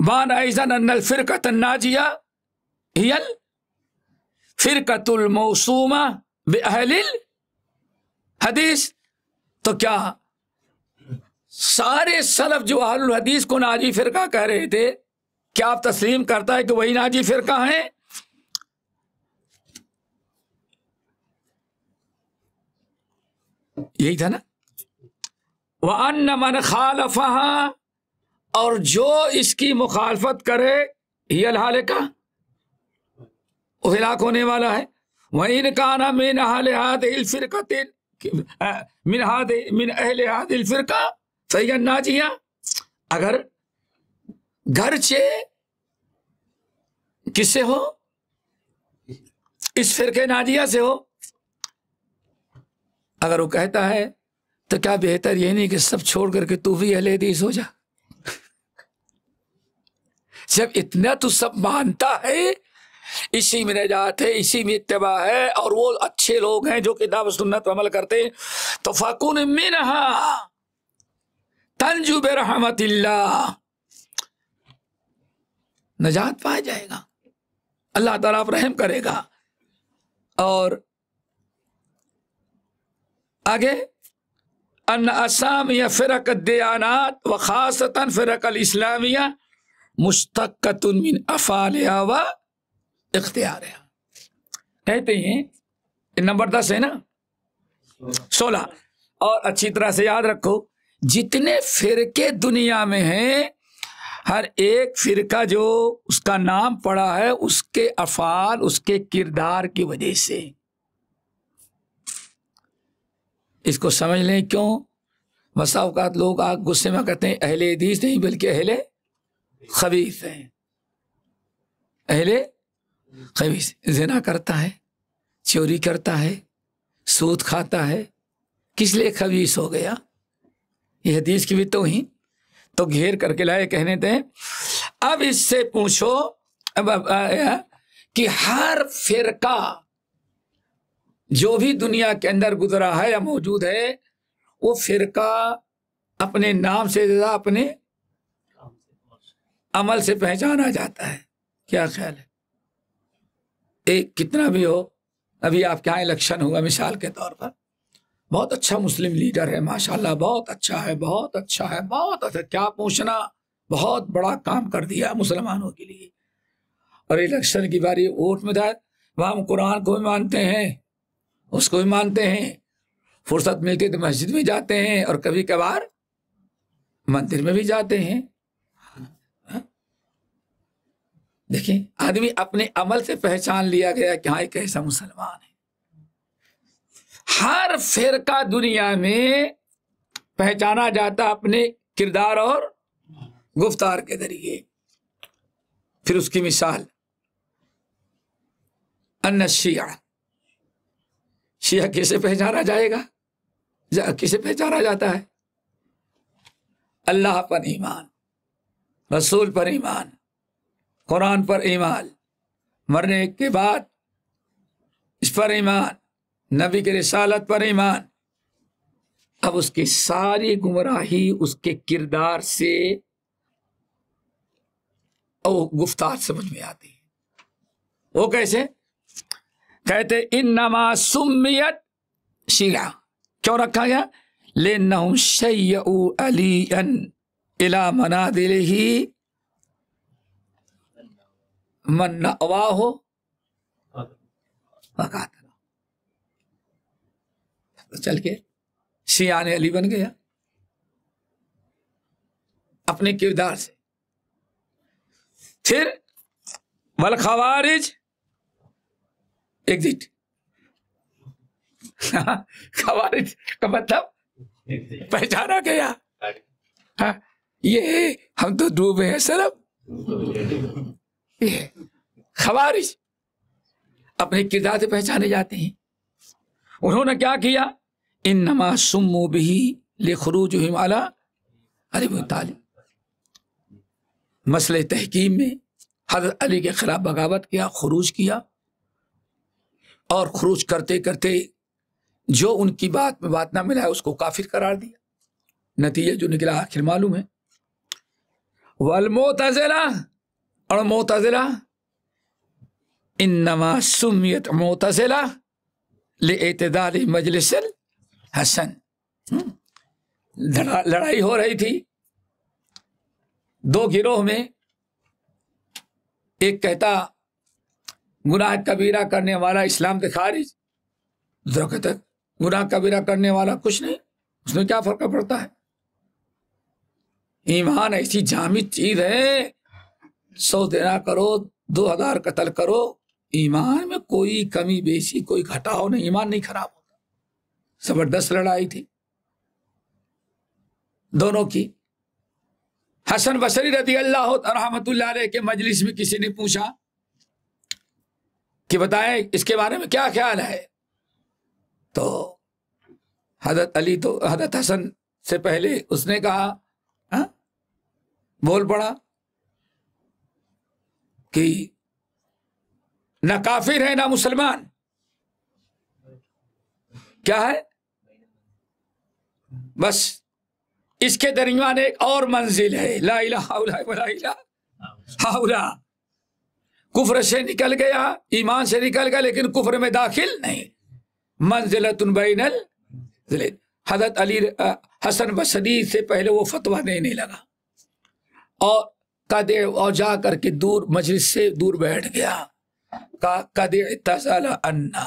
بان ایزن ان الفرقۃ الناجیہ ہی الفرقۃ الموسومہ باہل الحدیث، تو کیا سارے سلف جو اہل الحدیث کو ناجی فرقہ کہہ رہے تھے، کیا آپ تسلیم کرتا ہے کہ وہی ناجی فرقہ ہیں؟ یہی تھا نا، وَأَنَّ مَنْ خَالَفَهَا اور جو اس کی مخالفت کرے یہ الحالکہ وہ ہلاک ہونے والا ہے. وَإِنْ كَانَ مِنْ أَهْلِ هَذِهِ الْفِرْقَةِ مِنْ أَهْلِ هَذِهِ الْفِرْقَةِ فَهِيَ النَّاجِيَةُ. اگر گرچہ کس سے ہو؟ اس فرقے ناجیہ سے ہو. اگر وہ کہتا ہے تو کیا بہتر یہ نہیں کہ سب چھوڑ کر کے تو بھی اہل حدیث ہو جا؟ جب اتنا تو سب مانتا ہے اسی میں نجات ہے، اسی میں اتباع ہے، اور وہ اچھے لوگ ہیں جو کتاب و سنت پر عمل کرتے ہیں، تو فَكُنْ مِنْهَا تَنْجُو بِرَحْمَتِ اللَّهِ، نجات پایا جائے گا، اللہ تعالیٰ پر رحم کرے گا. اور آگے ان اسامی فرق الدیانات وخاصتاً فرق الاسلامیہ مشتقۃ من افعالها و اختیارها. کہتے ہیں نمبر 10 ہے نا 16. اور اچھی طرح سے یاد رکھو جتنے فرقے دنیا میں ہیں ہر ایک فرقہ جو اس کا نام پڑا ہے اس کے افعال اس کے کردار کی وجہ سے. اس کو سمجھ لیں کیوں بسا اوقات لوگ غصے میں کہتے ہیں اہل حدیث نہیں بلکہ اہل خبیث ہیں. اہل خبیث زنا کرتا ہے، چوری کرتا ہے، سود کھاتا ہے، کس لیے خبیث ہو گیا؟ یہ حدیث کی بھی توہین. تو گھیر کر کے لائے کہنے دیں. اب اس سے پوچھو کہ ہر فرقہ جو بھی دنیا کے اندر گزرا ہے یا موجود ہے وہ فرقہ اپنے نام سے زیادہ اپنے عمل سے پہچانا جاتا ہے. کیا خیال ہے؟ ایک کتنا بھی ہو، ابھی آپ کے یہاں الیکشن ہوا مثال کے طور پر، بہت اچھا مسلم لیڈر ہے ماشاءاللہ، بہت اچھا ہے، بہت اچھا ہے، بہت اچھا، کیا پوچھنا، بہت بڑا کام کر دیا مسلمانوں کے لیے. اور الیکشن کی باری ووٹ میں جائے وہاں ہم قرآن کو بھی مانتے ہیں، اس کو بھی مانتے ہیں، فرصت ملتی تو مسجد میں جاتے ہیں اور کبھی کبھار مندر میں بھی جاتے ہیں. دیکھیں آدمی اپنے عمل سے پہچان لیا گیا کہ ہاں ایک ایسا مسلمان ہے. ہر فرقہ دنیا میں پہچانا جاتا اپنے کردار اور گفتار کے ذریعے. پھر اس کی مثال ان شیعہ، شیعہ کیسے پہچانا جائے گا؟ کیسے پہچانا جاتا ہے؟ اللہ پر ایمان، رسول پر ایمان، قرآن پر ایمان، مرنے کے بعد اس پر ایمان، نبی کی رسالت پر ایمان. اب اس کی ساری گمراہی اس کے کردار سے اور گفتار سمجھ میں آتی ہے. وہ کیسے؟ کہتے انما سمیت شیعہ، کیوں رکھا گیا؟ لأنہم شیعوا علیٰ الی منازلہ من نأواہ وقاتلہ. چل کے شیعہ نے علی بن گیا اپنے کردار سے. پھر والخوارج ایگزٹ. خوارج کا مطلب پہچانا گیا، یہ ہم تو ڈوبے ہیں سرب. یہ خوارج اپنے کردار سے پہچانے جاتے ہیں. انہوں نے کیا کیا؟ انما سموا بہ لخروجہم علی علی بن طالب. مسئلہ تحکیم میں حضرت علی کے خلاف بغاوت کیا، خروج کیا، اور خروج کرتے کرتے جو ان کی بات میں بات نہ ملا اس کو کافر قرار دیا. نتیجہ جو نکلا آخر معلوم ہے. والمعتزلہ، اور معتزلہ انما سمیت معتزلہ لاعتدال مجلس الحسن. لڑائی ہو رہی تھی دو گروہ میں. ایک کہتا گناہ کبیرہ کرنے والا اسلام سے خارج، دوسرا کہتا گناہ کبیرہ کرنے والا کچھ نہیں، اس میں کیا فرق پڑتا ہے. ایمان ایسی جامد چیز ہے، 100 دینا کرو، 2000 قتل کرو، ایمان میں کوئی کمی بیشی کوئی گھٹاؤ نہیں، ایمان نہیں خراب ہوتا۔ زبردست لڑائی تھی دونوں کی۔ حسن بصری رضی اللہ رحمت اللہ علیہ کے مجلس میں کسی نے پوچھا کہ بتائیں اس کے بارے میں کیا خیال ہے، تو حضرت علی تو حضرت حسن سے پہلے اس نے کہا، بول پڑا کہ نہ کافر ہے نہ مسلمان، کیا ہے، بس اس کے درمیان ایک اور منزل ہے، لا الہ الا اللہ ولا الہ الا اللہ۔ کفر سے نکل گیا، ایمان سے نکل گیا، لیکن کفر میں داخل نہیں، منزلۃ بین المنزلین۔ حضرت علی حسن بصری سے پہلے وہ فتویٰ دینے لگا اور جا کر کے دور مجلس سے دور بیٹھ گیا، کہا قد اعتزل عنا،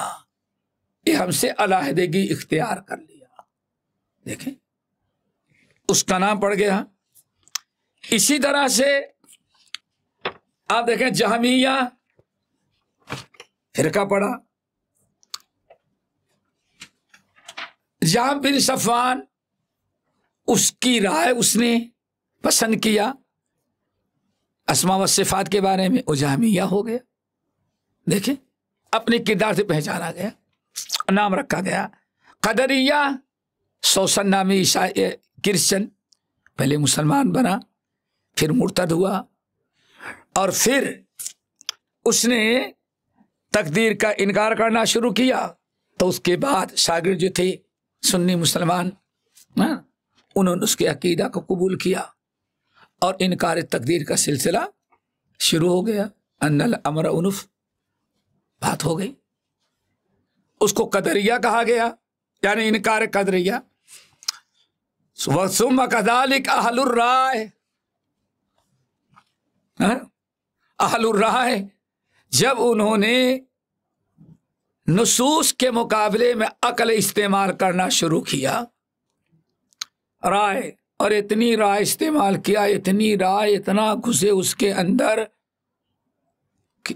یہ ہم سے علیحدگی اختیار کر لیا۔ دیکھیں اس کا نام پڑ گیا۔ اسی طرح سے آپ دیکھیں جہمیہ فرقہ پڑا، جہم بن صفوان اس کی رائے اس نے پسند کیا اسماء و صفات کے بارے میں، وہ جہمیہ ہو گیا۔ دیکھیں اپنے کردار سے پہچانا گیا، نام رکھا گیا۔ قدریہ سوسن نامی عیسائی کرسچن، پہلے مسلمان بنا پھر مرتد ہوا، اور پھر اس نے تقدیر کا انکار کرنا شروع کیا، تو اس کے بعد شاگرد جو تھے سنی مسلمان انہوں نے اس کے عقیدہ کو قبول کیا اور انکار تقدیر کا سلسلہ شروع ہو گیا۔ ان الامر انف، بات ہو گئی، اس کو قدریہ کہا گیا، یعنی انکار قدریہ۔ ثم كذلك اہل الرائے، اہل الرائے جب انہوں نے نصوص کے مقابلے میں عقل استعمال کرنا شروع کیا، رائے، اور اتنی رائے استعمال کیا، اتنی رائے، اتنا گھسے اس کے اندر کہ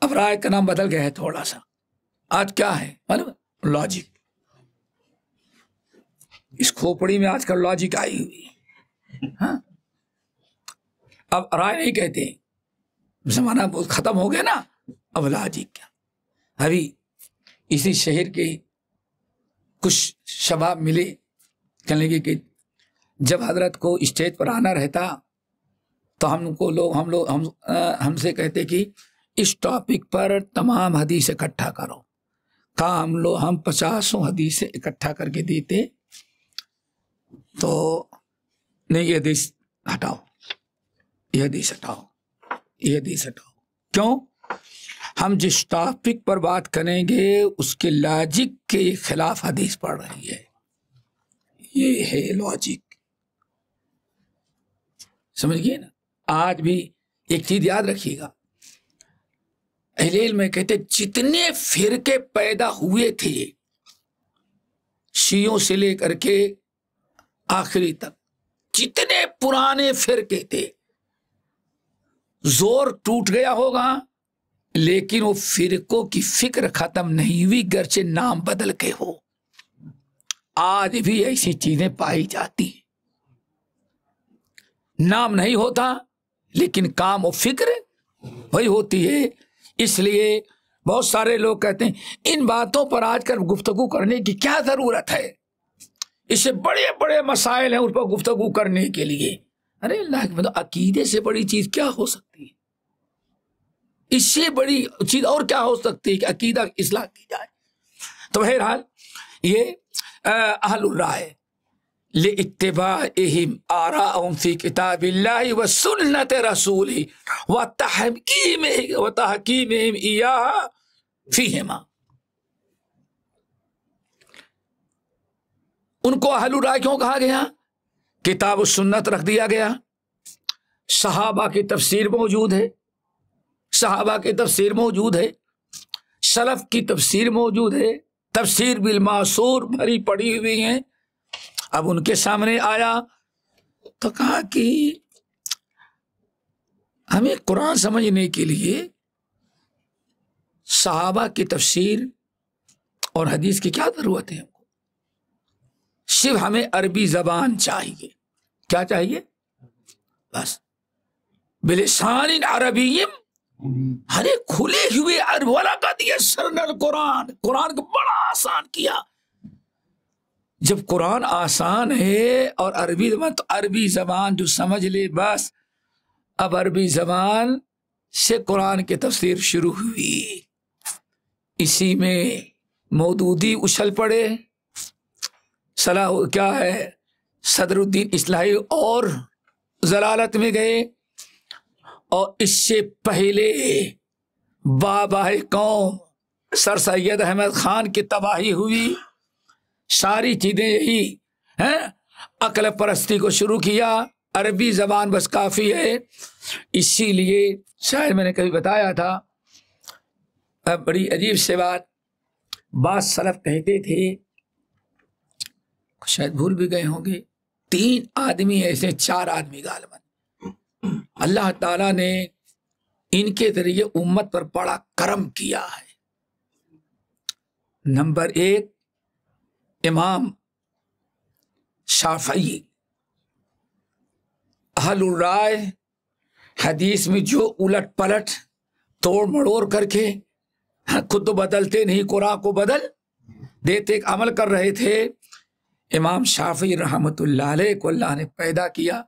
اب رائے کا نام بدل گیا ہے تھوڑا سا۔ آج کیا ہے مطلب لاجک، اس کھوپڑی میں آج کل لاجک آئی ہوئی، ہاں اب رائے نہیں کہتے، زمانہ بہت ختم ہو گیا نا، اب لاجک کیا۔ ابھی اسی شہر کے کچھ شباب ملے، کہنے لگے کہ جب حضرت کو اسٹیج پر آنا رہتا تو ہم سے کہتے کہ اس ٹاپک پر تمام حدیث اکٹھا کرو، کہا ہم 50 حدیث اکٹھا کر کے دیتے، تو نہیں یہ حدیث ہٹاؤ، یہ حدیث ہٹاؤ، یہ حدیث ہٹاؤ، کیوں؟ ہم جس ٹاپک پر بات کریں گے اس کے لاجک کے خلاف حدیث پڑھ رہی ہے، یہ ہے لاجک، سمجھ گئے نا۔ آج بھی ایک چیز یاد رکھیے گا، اہل علم میں کہتے جتنے فرقے پیدا ہوئے تھے شیعوں سے لے کر کے آخری تک، جتنے پرانے فرقے تھے، زور ٹوٹ گیا ہوگا لیکن وہ فرقوں کی فکر ختم نہیں ہوئی، گرچہ نام بدل کے ہو۔ آج بھی ایسی چیزیں پائی جاتی ہیں، نام نہیں ہوتا لیکن کام و فکر وہی ہوتی ہے۔ اس لیے بہت سارے لوگ کہتے ہیں ان باتوں پر آج کل گفتگو کرنے کی کیا ضرورت ہے، اس سے بڑے بڑے مسائل ہیں اس پر گفتگو کرنے کے لیے۔ ارے اللہ کے مطلب عقیدے سے بڑی چیز کیا ہو سکتی ہے، اس سے بڑی چیز اور کیا ہو سکتی ہے کہ عقیدہ اصلاح کی جائے۔ تو بہرحال یہ اہل الرائے لاتباعہم آراءہم فی کتاب اللہ و سنت رسولہ و تحکیمہم ایہا فیہما، ان کو اہل الرائے کیوں کہا گیا؟ کتاب و سنت رکھ دیا گیا، صحابہ کی تفسیر موجود ہے، صحابہ کی تفسیر موجود ہے، سلف کی تفسیر موجود ہے، تفسیر بالمعصور بھری پڑی ہوئی ہیں۔ اب ان کے سامنے آیا تو کہا کہ ہمیں قرآن سمجھنے کے لیے صحابہ کی تفسیر اور حدیث کی کیا ضرورت ہے؟ صرف ہمیں عربی زبان چاہیے. کیا چاہیے؟ بس بلسان عربی، ہر ایک کھلے ہوئے عرب والا کا دیا سرنل قرآن. قرآن کو بڑا آسان کیا. جب قرآن آسان ہے اور عربی زبان، تو عربی زبان جو سمجھ لے بس. اب عربی زبان سے قرآن کی تفسیر شروع ہوئی. اسی میں مودودی اچھل پڑے، صلاح کیا ہے صدر الدین اصلاحی اور ضلالت میں گئے. اور اس سے پہلے بابا قوم سر سید احمد خان کی تباہی ہوئی. ساری چیزیں یہی ہیں، عقل پرستی کو شروع کیا. عربی زبان بس کافی ہے. اسی لیے شاید میں نے کبھی بتایا تھا، بڑی عجیب سے بات، بعض سلف کہتے تھے، شاید بھول بھی گئے ہوں گے، 3 آدمی ایسے 4 آدمی غالباً اللہ تعالیٰ نے ان کے ذریعے امت پر بڑا کرم کیا ہے. نمبر 1 امام شافعی، اہل الرائے، حدیث میں جو الٹ پلٹ توڑ مڑوڑ کر کے خود تو بدلتے نہیں، قرآن کو بدل دیتے، عمل کر رہے تھے. امام شافعی رحمۃ اللہ علیہ کو اللہ نے پیدا کیا.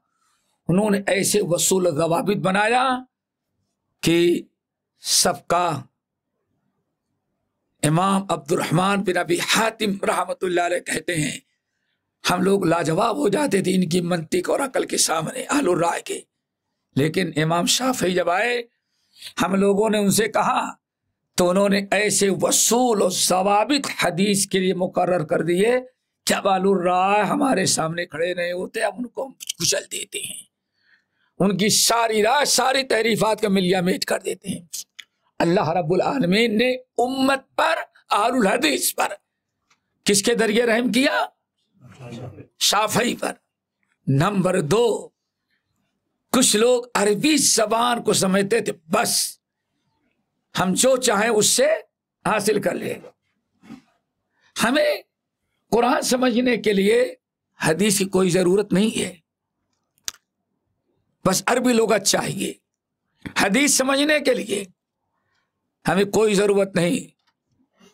انہوں نے ایسے وصول ضوابط بنایا کہ سب کا امام عبد الرحمن بن ابی حاتم رحمۃ اللہ علیہ کہتے ہیں ہم لوگ لاجواب ہو جاتے تھے ان کی منطق اور عقل کے سامنے اہل الرائے کے. لیکن امام شافعی جب آئے، ہم لوگوں نے ان سے کہا تو انہوں نے ایسے وصول و ضوابط حدیث کے لیے مقرر کر دیے کہ اب اہل الرائے ہمارے سامنے کھڑے نہیں ہوتے، اب ان کو کچل دیتے ہیں. ان کی ساری رائے، ساری تحریفات کا ملیا میٹ کر دیتے ہیں. اللہ رب العالمین نے امت پر، اہل الحدیث پر کس کے ذریعے رحم کیا؟ شافعی پر. نمبر 2 کچھ لوگ عربی زبان کو سمجھتے تھے بس ہم جو چاہیں اس سے حاصل کر لیں. ہمیں قرآن سمجھنے کے لیے حدیث کی کوئی ضرورت نہیں ہے، بس عربی لغت چاہیے. حدیث سمجھنے کے لیے ہمیں کوئی ضرورت نہیں،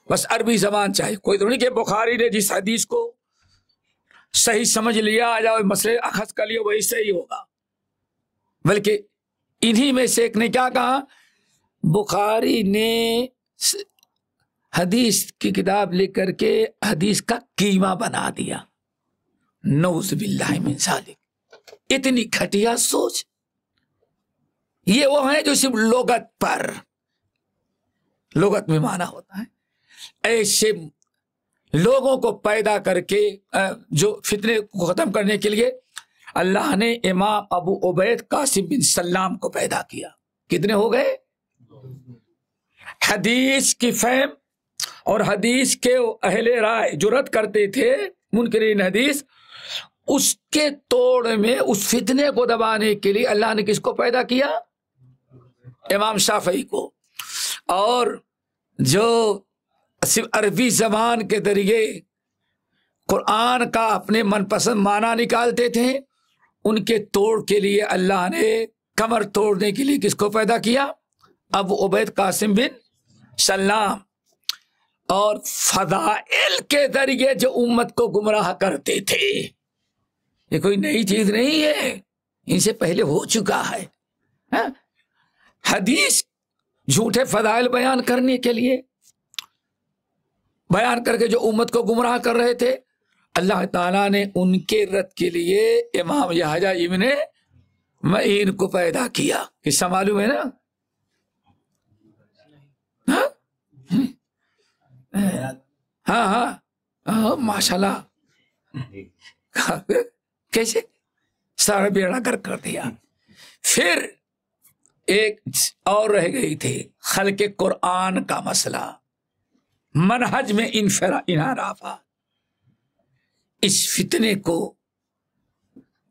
بس عربی زبان چاہیے. کوئی تو نہیں کہ بخاری نے جس حدیث کو صحیح سمجھ لیا یا مسئلے اخذ کر لیا وہی صحیح ہوگا. بلکہ انہی میں سے ایک نے کیا کہا، بخاری نے حدیث کی کتاب لکھ کر کے حدیث کا قیمہ بنا دیا. نعوذ باللہ من ذالک. اتنی گھٹیا سوچ. یہ وہ ہیں جو صرف لغت میں معنی ہوتا ہے. ایسے لوگوں کو پیدا کر کے جو فتنے کو ختم کرنے کے لیے اللہ نے امام ابو عبید قاسم بن سلام کو پیدا کیا. کتنے ہو گئے؟ حدیث کی فہم اور حدیث کے اہل رائے جو رد کرتے تھے منکرین حدیث، اس کے توڑ میں اس فتنے کو دبانے کے لیے اللہ نے کس کو پیدا کیا؟ امام شافعی کو. اور جو صرف عربی زبان کے ذریعے قرآن کا اپنے من پسند معنی نکالتے تھے، ان کے توڑ کے لیے اللہ نے کمر توڑنے کے لیے کس کو پیدا کیا؟ ابو عبید قاسم بن سلام. اور فضائل کے ذریعے جو امت کو گمراہ کرتے تھے، یہ کوئی نئی چیز نہیں ہے، ان سے پہلے ہو چکا ہے. حدیث جھوٹے فضائل بیان کرنے کے لیے بیان کر کے جو امت کو گمراہ کر رہے تھے، اللہ تعالیٰ نے ان کے رد کے لیے امام یحییٰ ابن معین کو پیدا کیا. قصہ معلوم ہے نا؟ ہاں ماشاء اللہ. کیسے سارا بیڑا کر دیا. پھر ایک اور رہ گئی تھی خلق قرآن کا مسئلہ، منہج میں انحراف. اس فتنے کو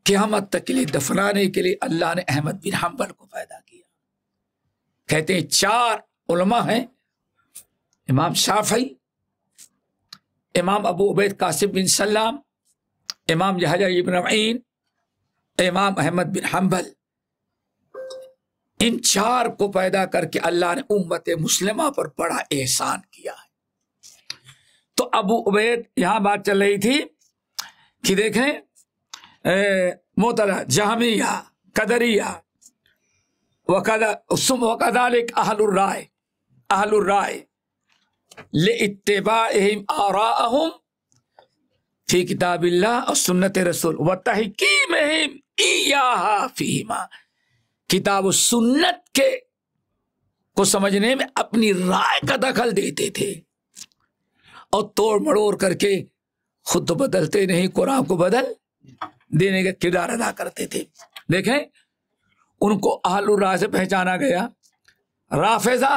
قیامت تک کے لیے دفنانے کے لیے اللہ نے احمد بن حنبل کو پیدا کیا. کہتے ہیں 4 علماء ہیں، امام شافعی، امام ابو عبید قاسم بن سلام، امام یحییٰ ابن معین، امام احمد بن حنبل. ان 4 کو پیدا کر کے اللہ نے امت مسلمہ پر بڑا احسان کیا ہے. تو ابو عبید، یہاں بات چل رہی تھی کہ دیکھیں معتزلہ، جہمیہ، قدریہ، وکذالک اہل الرائے لاتباعہم آراءہم فی کتاب اللہ اور سنت رسول وتحکیمہم ایہا فیہما. کتاب و سنت کے کو سمجھنے میں اپنی رائے کا دخل دیتے تھے اور توڑ مڑوڑ کر کے خود تو بدلتے نہیں، قرآن کو بدل دینے کا کردار ادا کرتے تھے. دیکھیں ان کو اہل الرائے سے پہچانا گیا. رافضہ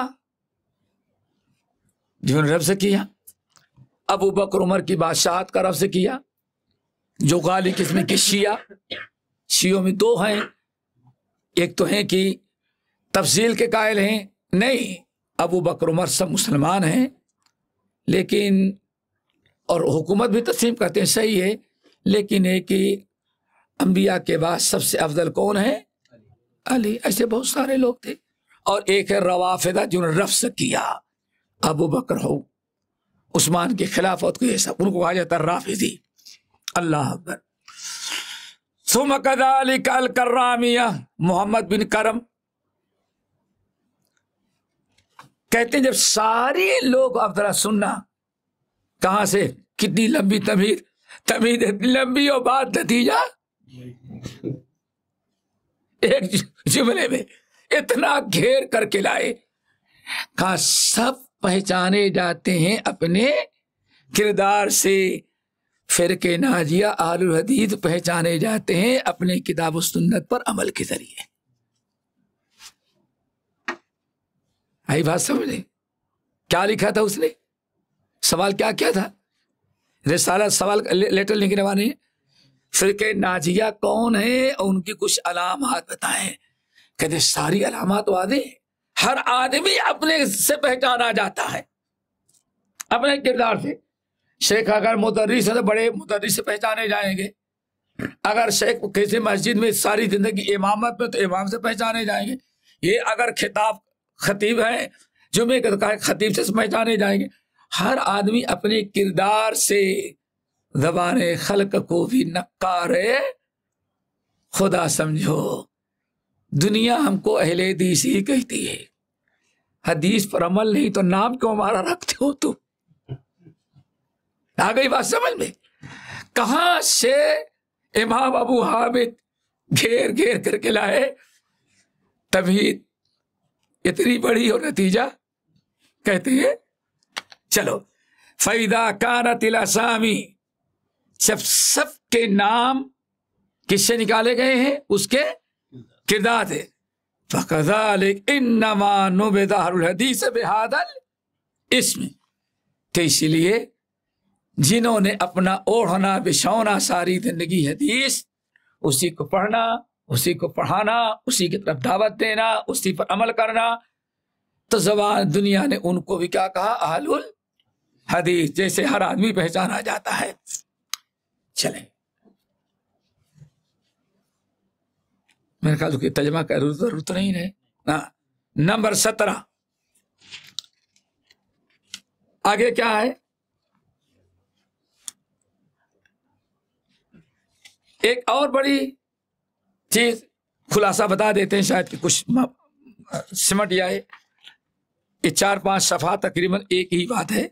جنہوں نے رب سے کیا، ابو بکر عمر کی بادشاہت کا رب سے کیا، جو غالی قسم کے شیعوں میں 2 ہیں. ایک تو ہیں کہ تفضیل کے قائل ہیں، نہیں ابو بکر عمر سب مسلمان ہیں، لیکن اور حکومت بھی تسلیم کرتے ہیں، صحیح ہے، لیکن ہے کہ انبیاء کے بعد سب سے افضل کون ہے؟ علی. ایسے بہت سارے لوگ تھے. اور ایک ہے روافضہ جنہوں نے رفض کیا، ابو بکر ہو، عثمان کی خلافت کو، یہ سب ان کو کہا جاتا ہے رافضی. اللہ اکبر. ثم كذلك الکرامیہ، محمد بن کرم. کہتے ہیں جب سارے لوگ اب ذرا سننا کہاں سے، کتنی لمبی تمہید اتنی لمبی اور بات نتیجہ ایک جملے میں اتنا گھیر کر کے لائے. کہاں سب پہچانے جاتے ہیں اپنے کردار سے. فرقے ناجیہ اہل الحدیث پہچانے جاتے ہیں اپنے کتاب و سنت پر عمل کے ذریعے. آئی بات سمجھے؟ کیا لکھا تھا اس نے؟ سوال کیا تھا؟ رسالہ سوال لیٹر لکھنے والے فرقے ناجیہ کون ہے اور ان کی کچھ علامات بتائیں. کہتے ساری علامات واضح، ہر آدمی اپنے سے پہچانا جاتا ہے اپنے کردار سے. شیخ اگر مدرس ہے تو بڑے مدرس سے پہچانے جائیں گے. اگر شیخ کسی مسجد میں ساری زندگی امامت میں تو امام سے پہچانے جائیں گے. یہ اگر خطیب ہے جمعے کے خطیب سے پہچانے جائیں گے. ہر آدمی اپنے کردار سے زبان خلق کو بھی نکار خدا سمجھو. دنیا ہم کو اہل حدیث ہی کہتی ہے. حدیث پر عمل نہیں تو نام کیوں ہمارا رکھتے ہو تم؟ آ گئی بات سمجھ میں؟ کہاں سے امام ابو حامد گھیر کر کے لائے تبھی اتنی بڑی اور نتیجہ کہتے ہیں. چلو فَإِذَا كَانَتِ الْأَسَامِي، جب سب کے نام کس سے نکالے گئے ہیں؟ اس کے کردار ہے. فَكَذَلِكَ إِنَّمَا نُبِذَ أَهْلُ الْحَدِيثِ بِهَذَا الْاسْمِ. تو اسی لیے جنہوں نے اپنا اوڑھنا بچھونا ساری زندگی حدیث، اسی کو پڑھنا، اسی کو پڑھانا، اسی کی طرف دعوت دینا، اسی پر عمل کرنا، تو زبان دنیا نے ان کو بھی کیا کہا؟ اہل الحدیث. جیسے ہر آدمی پہچانا جاتا ہے. چلیں میرے خیال کہ ترجمہ کا ضرورت نہیں ہے. نمبر 17 آگے کیا ہے؟ ایک اور بڑی چیز خلاصہ بتا دیتے ہیں، شاید کہ کچھ سمٹ جائے. یہ 4-5 صفحات تقریباً ایک ہی بات ہے.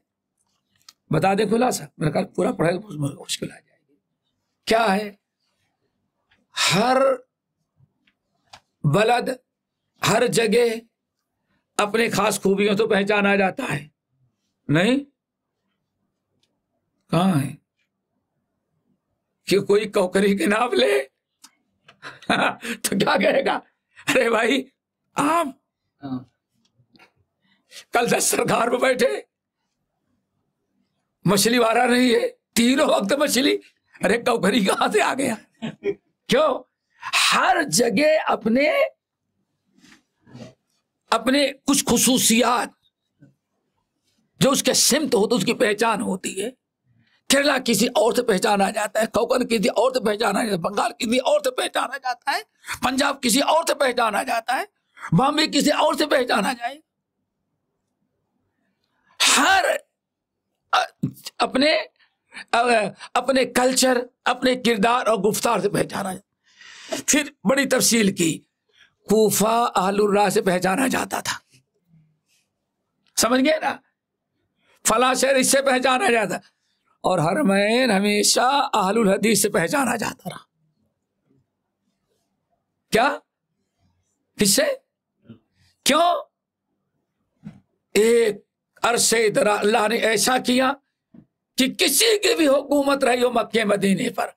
بتا دیں خلاصہ، میرے خیال پورا پڑھے مشکل آ جائے گی. کیا ہے؟ ہر بلد، ہر جگہ اپنے خاص خوبیوں تو پہچانا جاتا ہے. نہیں کہاں ہے کہ کوئی کوکری کے نام لے تو کیا کہے گا؟ ارے بھائی آم. کل 10 سرکار میں بیٹھے، مچھلی والا نہیں ہے، تینوں وقت مچھلی. ارے کوکری کہاں سے آ گیا؟ کیوں؟ ہر جگہ اپنے کچھ خصوصیات جو اس کے سمت ہوتے اس کی پہچان ہوتی ہے. کیرلا کسی اور سے پہچانا جاتا ہے, کوکن کسی اور سے پہچانا جاتا ہے, بنگال کسی اور سے پہچانا جاتا ہے, پنجاب کسی اور سے پہچانا جاتا ہے, بامبے کسی اور سے پہچانا جائے. ہر اپنے کلچر, اپنے کردار اور گفتار سے پہچانا جاتا. پھر بڑی تفصیل کی, کوفہ اہل الراہ سے پہچانا جاتا تھا, سمجھ گئے نا, فلاں شہر اس سے پہچانا جاتا, اور حرمین ہمیشہ اہل الحدیث سے پہچانا جاتا رہا. کیا کس سے؟ کیوں؟ ایک عرصے درا اللہ نے ایسا کیا کہ کسی کی بھی حکومت رہی ہو مکہ مدینے پر,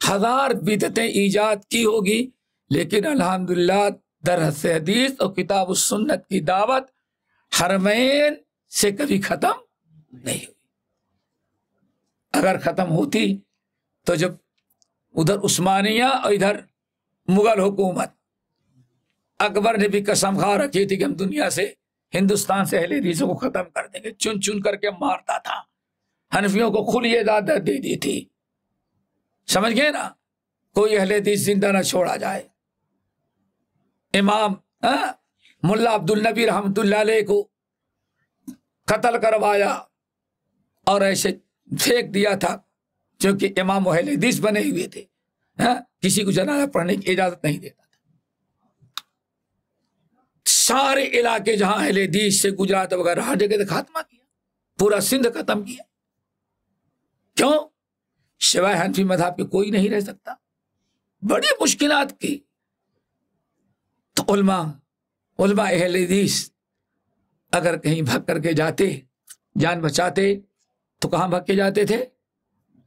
1000 بدعتیں ایجاد کی ہوگی, لیکن الحمدللہ درس حدیث اور کتاب السنت کی دعوت حرمین سے کبھی ختم نہیں ہوئی. اگر ختم ہوتی تو جب ادھر عثمانیہ اور ادھر مغل حکومت, اکبر نے بھی قسم کھا رکھی تھی کہ ہم دنیا سے, ہندوستان سے اہل حدیثوں کو ختم کر دیں گے, چن چن کر کے مارتا تھا. حنفیوں کو کھلی اجازت دے دی تھی, سمجھ گئے نا, کوئی اہل حدیث زندہ نہ چھوڑا جائے. امام ملا عبد النبی رحمۃ اللہ علیہ کو قتل کروایا اور ایسے پھینک دیا تھا, کیونکہ امام اہل حدیث بنے ہوئے تھے, کسی کو جنازہ پڑھنے کی اجازت نہیں دیتا تھا. سارے علاقے جہاں اہل حدیث سے گجرات وغیرہ ہر جگہ سے خاتمہ کیا, پورا سندھ ختم کیا. کیوں؟ سوائے حنفی مذہب کے کوئی نہیں رہ سکتا. بڑی مشکلات کی. تو علماء اہل حدیث اگر کہیں بھگ کر کے جاتے, جان بچاتے, تو کہاں بھگ کے جاتے تھے؟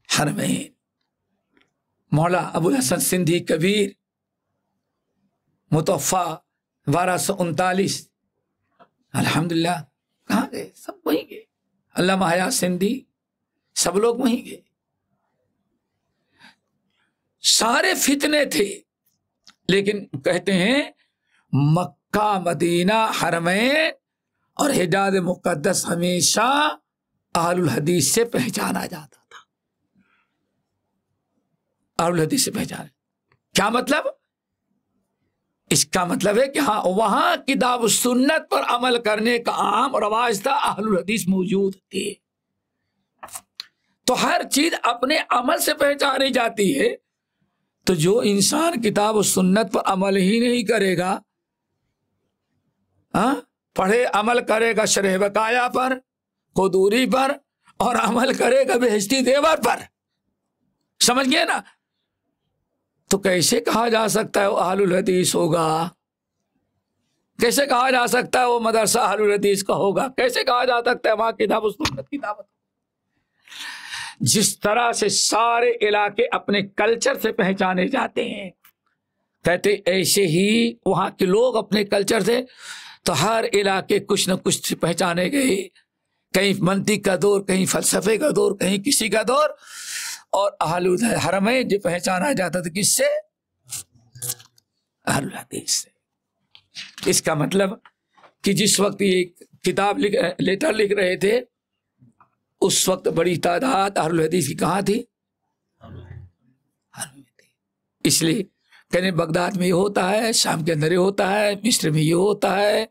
حرمین. مولا ابو الحسن سندھی کبیر متوفا 1239, الحمدللہ کہاں گئے؟ سب وہیں گئے. علامہ حیات سندھی, سب لوگ وہیں گئے. سارے فتنے تھے, لیکن کہتے ہیں مکہ مدینہ حرمین اور حجاز مقدس ہمیشہ اہل الحدیث سے پہچانا جاتا تھا. اہل الحدیث سے پہچانا کیا مطلب؟ اس کا مطلب ہے کہ ہاں وہاں کتاب و سنت پر عمل کرنے کا عام رواج تھا, اہل الحدیث موجود تھے. تو ہر چیز اپنے عمل سے پہچانی جاتی ہے. تو جو انسان کتاب و سنت پر عمل ہی نہیں کرے گا, پڑھے عمل کرے گا شرح بقایا پر, قدوری پر, اور عمل کرے گا بہشتی دیور پر, سمجھ گئے نا, تو کیسے کہا جا سکتا ہے وہ اہل الحدیث ہوگا؟ کیسے کہا جا سکتا ہے وہ مدرسہ اہل الحدیث کا ہوگا؟ کیسے کہا جا سکتا ہے وہاں کتاب و سنت کی دعوت؟ جس طرح سے سارے علاقے اپنے کلچر سے پہچانے جاتے ہیں, کہتے ایسے ہی وہاں کے لوگ اپنے کلچر سے, تو ہر علاقے کچھ نہ کچھ سے پہچانے گئے. کہیں منطق کا دور, کہیں فلسفے کا دور, کہیں کسی کا دور, اور اہل حرمین جو پہچانا جاتا تھا کس سے؟ اہل الحدیث سے. اس کا مطلب کہ جس وقت یہ کتاب لیٹر لکھ رہے تھے, اس وقت بڑی تعداد اہل الحدیث کی کہاں تھی؟ اس لیے کہنے بغداد میں یہ ہوتا ہے, شام کے اندر یہ ہوتا ہے, مصر میں یہ ہوتا ہے,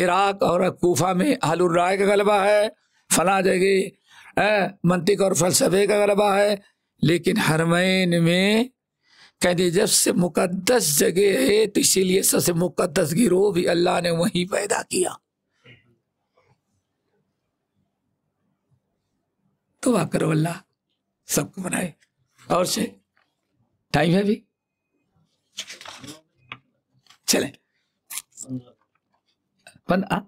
عراق اور کوفہ میں اہل الرائے کا غلبہ ہے, فلاں جگہ منطق اور فلسفے کا غلبہ ہے. لیکن حرمین میں کہتے جب سے مقدس جگہ ہے تو اسی لیے سب سے مقدس گروہ بھی اللہ نے وہیں پیدا کیا. دعا کرو اللہ سب کو بنائے. اور سے ٹائم ہے بھی, چلیں 15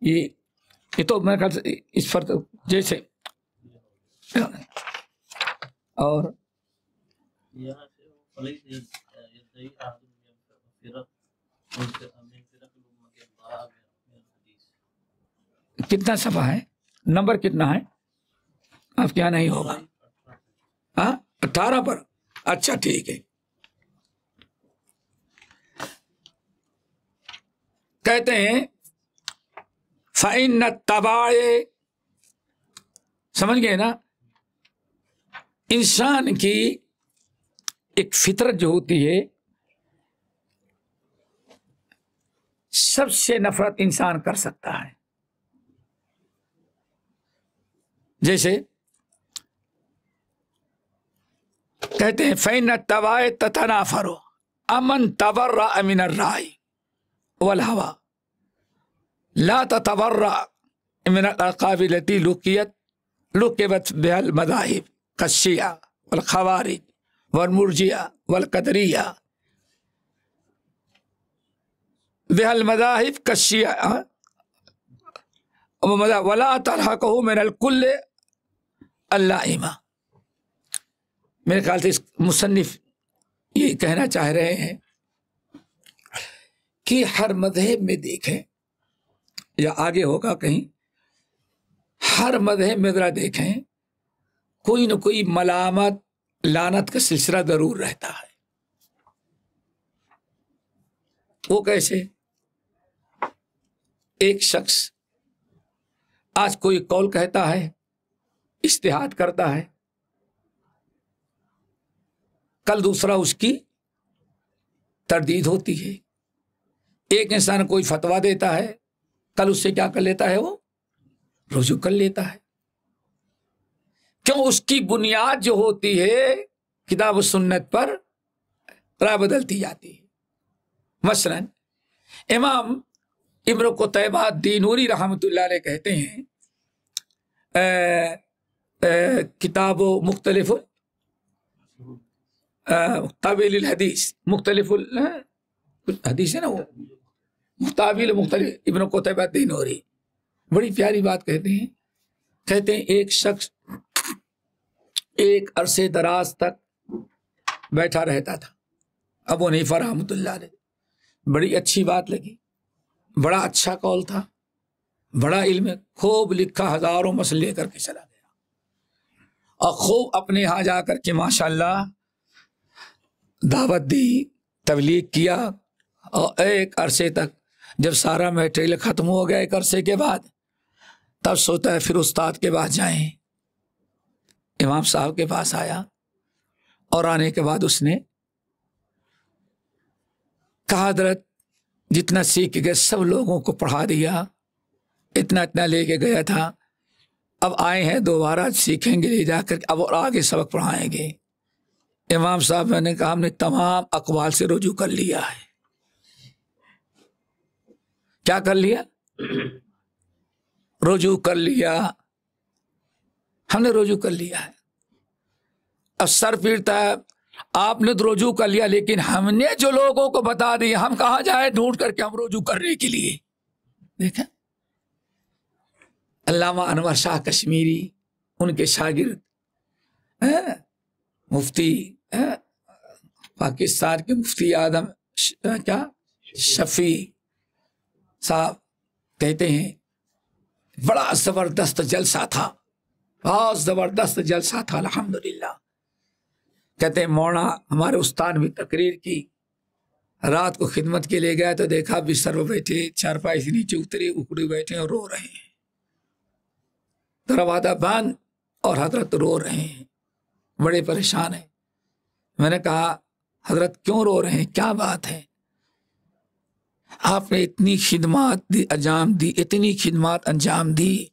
یہ تو میرے خیال سے اس پر جیسے اور کتنا صفحہ ہے, نمبر کتنا ہے آپ کے یہاں؟ نہیں ہوگا, 18 پر؟ اچھا ٹھیک ہے. کہتے ہیں فَإِنَّ الطَّبَائِعَ، سمجھ گئے نا، انسان کی ایک فطرت جو ہوتی ہے، سب سے نفرت انسان کر سکتا ہے. جیسے کہتے ہیں فَإِنَّ الطَّبَائِعَ تَتَنَافَرُ أَمَنْ تَبَرَّأَ مِنَ الرَّأْيِ وَالْهَوَى لا تتبرأ من الألقاب التي لقبت بها المذاهب كالشيعة والخوارج والمرجئة والقدرية، بها المذاهب كالشيعة ولا ترهقه من الكل اللائمة. میرے خیال سے اس مصنف یہ کہنا چاہ رہے ہیں کہ ہر مذہب میں دیکھیں، یا آگے ہوگا کہیں، ہر مذہب میں ذرا دیکھیں کوئی نہ کوئی ملامت لعنت کا سلسلہ ضرور رہتا ہے. وہ کیسے؟ ایک شخص آج کوئی قول کہتا ہے، اجتہاد کرتا ہے، کل دوسرا اس کی تردید ہوتی ہے. ایک انسان کوئی فتویٰ دیتا ہے، کل اس سے کیا کر لیتا ہے، وہ رجوع کر لیتا ہے. کیوں؟ اس کی بنیاد جو ہوتی ہے کتاب و سنت پر رائے بدلتی جاتی ہے. مثلا امام ابن قتیبہ دینوری رحمۃ اللہ علیہ کہتے ہیں کتاب و مختلف طویل الحدیث، مختلف حدیث ہے نا، وہ مختابل مختلف، ابن قتیبہ دینوری بڑی پیاری بات کہتے ہیں. کہتے ہیں ایک شخص ایک عرصے دراز تک بیٹھا رہتا تھا. ابو حنیفہ رحمۃ اللہ علیہ، بڑی اچھی بات لگی، بڑا اچھا قول تھا، بڑا علم، خوب لکھا، ہزاروں مسئلے لے کر کے چلا گیا، اور خوب اپنے یہاں جا کر کے ماشاءاللہ دعوت دی، تبلیغ کیا. اور ایک عرصے تک جب سارا میٹیریل ختم ہو گیا ایک عرصے کے بعد، تب سوچتا ہے پھر استاد کے پاس جائیں. امام صاحب کے پاس آیا، اور آنے کے بعد اس نے کہا حضرت جتنا سیکھ گئے سب لوگوں کو پڑھا دیا، اتنا لے کے گیا تھا، اب آئے ہیں دوبارہ سیکھیں گے لے جا کر، اب اور آگے سبق پڑھائیں گے. امام صاحب نے کہا ہم نے تمام اقوال سے رجوع کر لیا ہے. کیا کر لیا؟ رجوع کر لیا، ہم نے رجوع کر لیا ہے. اب سر پیٹتا ہے، آپ نے تو رجوع کر لیا، لیکن ہم نے جو لوگوں کو بتا دیا، ہم کہاں جائیں ڈھونڈ کر کے ہم رجوع کرنے کے لیے. دیکھیں علامہ انور شاہ کشمیری، ان کے شاگرد مفتی پاکستان کے مفتی اعظم کیا شفیع صاحب کہتے ہیں بڑا زبردست جلسہ تھا، بہت زبردست جلسہ تھا الحمدللہ. کہتے ہیں مولانا ہمارے استاد بھی تقریر کی، رات کو خدمت کے لیے گیا تو دیکھا بستر پہ بیٹھے، چارپائی سے نیچے اترے، اکڑے بیٹھے اور رو رہے ہیں، دروازہ بند اور حضرت رو رہے ہیں، بڑے پریشان ہیں. میں نے کہا حضرت کیوں رو رہے ہیں، کیا بات ہے؟ آپ نے اتنی خدمات انجام دی، اتنی خدمات انجام دی،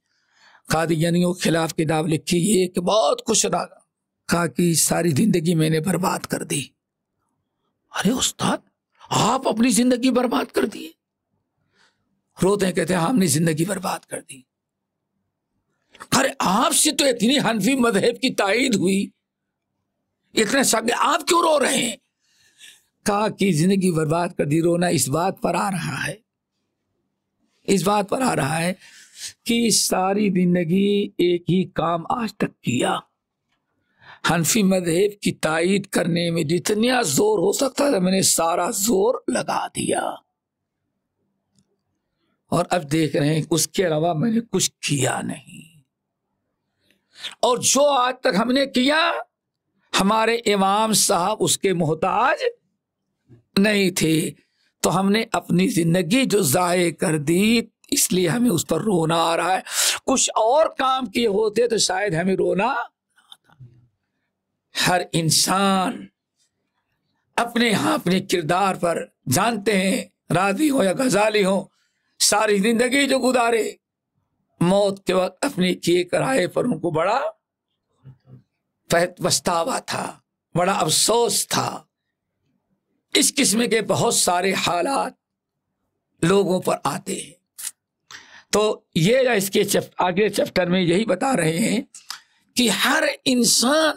قادیانیوں کے خلاف کتاب لکھی، یہ کہ بہت خوش رہا، کہا کہ ساری زندگی میں نے برباد کر دی. ارے استاد آپ اپنی زندگی برباد کر دی؟ روتے ہیں، کہتے ہیں ہم نے زندگی برباد کر دی. ارے آپ سے تو اتنی حنفی مذہب کی تائید ہوئی، اتنے سب، آپ کیوں رو رہے ہیں؟ کہا کہ زندگی برباد کر دی. رونا اس بات پر آ رہا ہے، اس بات پر آ رہا ہے کہ ساری زندگی ایک ہی کام آج تک کیا، حنفی مذہب کی تائید کرنے میں جتنا زور ہو سکتا تھا میں نے سارا زور لگا دیا، اور اب دیکھ رہے ہیں اس کے علاوہ میں نے کچھ کیا نہیں. اور جو آج تک ہم نے کیا ہمارے امام صاحب اس کے محتاج نہیں تھے، تو ہم نے اپنی زندگی جو ضائع کر دی اس لیے ہمیں اس پر رونا آ رہا ہے۔ کچھ اور کام کیے ہوتے تو شاید ہمیں رونا۔ ہر انسان اپنے یہاں اپنے کردار پر جانتے ہیں، راضی ہو یا غزالی ہو، ساری زندگی جو گزارے موت کے وقت اپنے کیے کرائے پر ان کو بڑا پچھتاوا تھا، بڑا افسوس تھا۔ اس قسم کے بہت سارے حالات لوگوں پر آتے ہیں۔ تو یہ اس کے آگے چیپٹر میں یہی بتا رہے ہیں کہ ہر انسان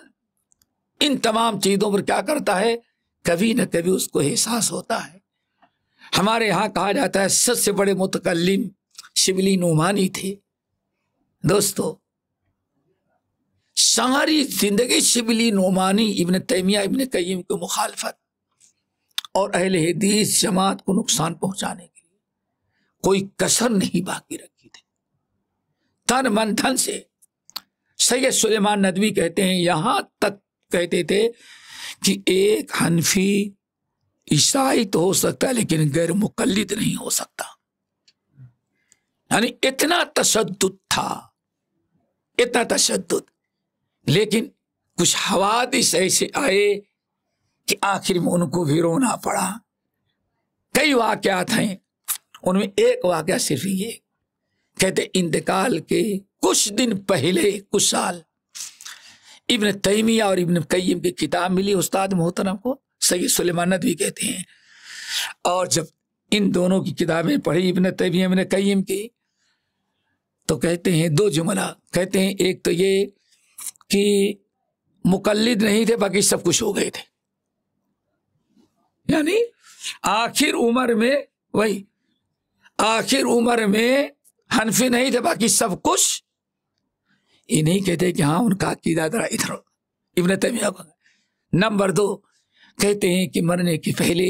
ان تمام چیزوں پر کیا کرتا ہے، کبھی نہ کبھی اس کو احساس ہوتا ہے۔ ہمارے ہاں کہا جاتا ہے سب سے بڑے متکلم شبلی نعمانی تھے۔ دوستو ساری زندگی شبلی نعمانی ابن تیمیہ ابن قیم کی مخالفت اور اہل حدیث جماعت کو نقصان پہنچانے کے لیے کوئی کسر نہیں باقی رکھی تھی، تن من دھن سے۔ سید سلیمان ندوی کہتے ہیں یہاں تک کہتے تھے کہ ایک حنفی عیسائی تو ہو سکتا ہے لیکن غیر مقلد نہیں ہو سکتا، یعنی اتنا تشدد تھا، اتنا تشدد۔ لیکن کچھ حوادث ایسے آئے کہ آخر میں ان کو بھی رونا پڑا۔ کئی واقعات ہیں، ان میں ایک واقعہ صرف یہ کہتے انتقال کے کچھ دن پہلے، کچھ سال، ابن تیمیہ اور ابن قیم کی کتاب ملی استاد محترم کو، سید سلیمان ندوی کہتے ہیں، اور جب ان دونوں کی کتابیں پڑھی ابن تیمیہ ابن قیم کی تو کہتے ہیں دو جملہ کہتے ہیں، ایک تو یہ کہ مقلد نہیں تھے، باقی سب کچھ ہو گئے تھے، یعنی آخر عمر میں وہی آخر عمر میں حنفی نہیں تھے، باقی سب کچھ۔ یہ نہیں کہتے کہ ہاں ان کا عقیدہ ذرا ادھر ابن تیمیہ کو۔ نمبر دو کہتے ہیں کہ مرنے کے پہلے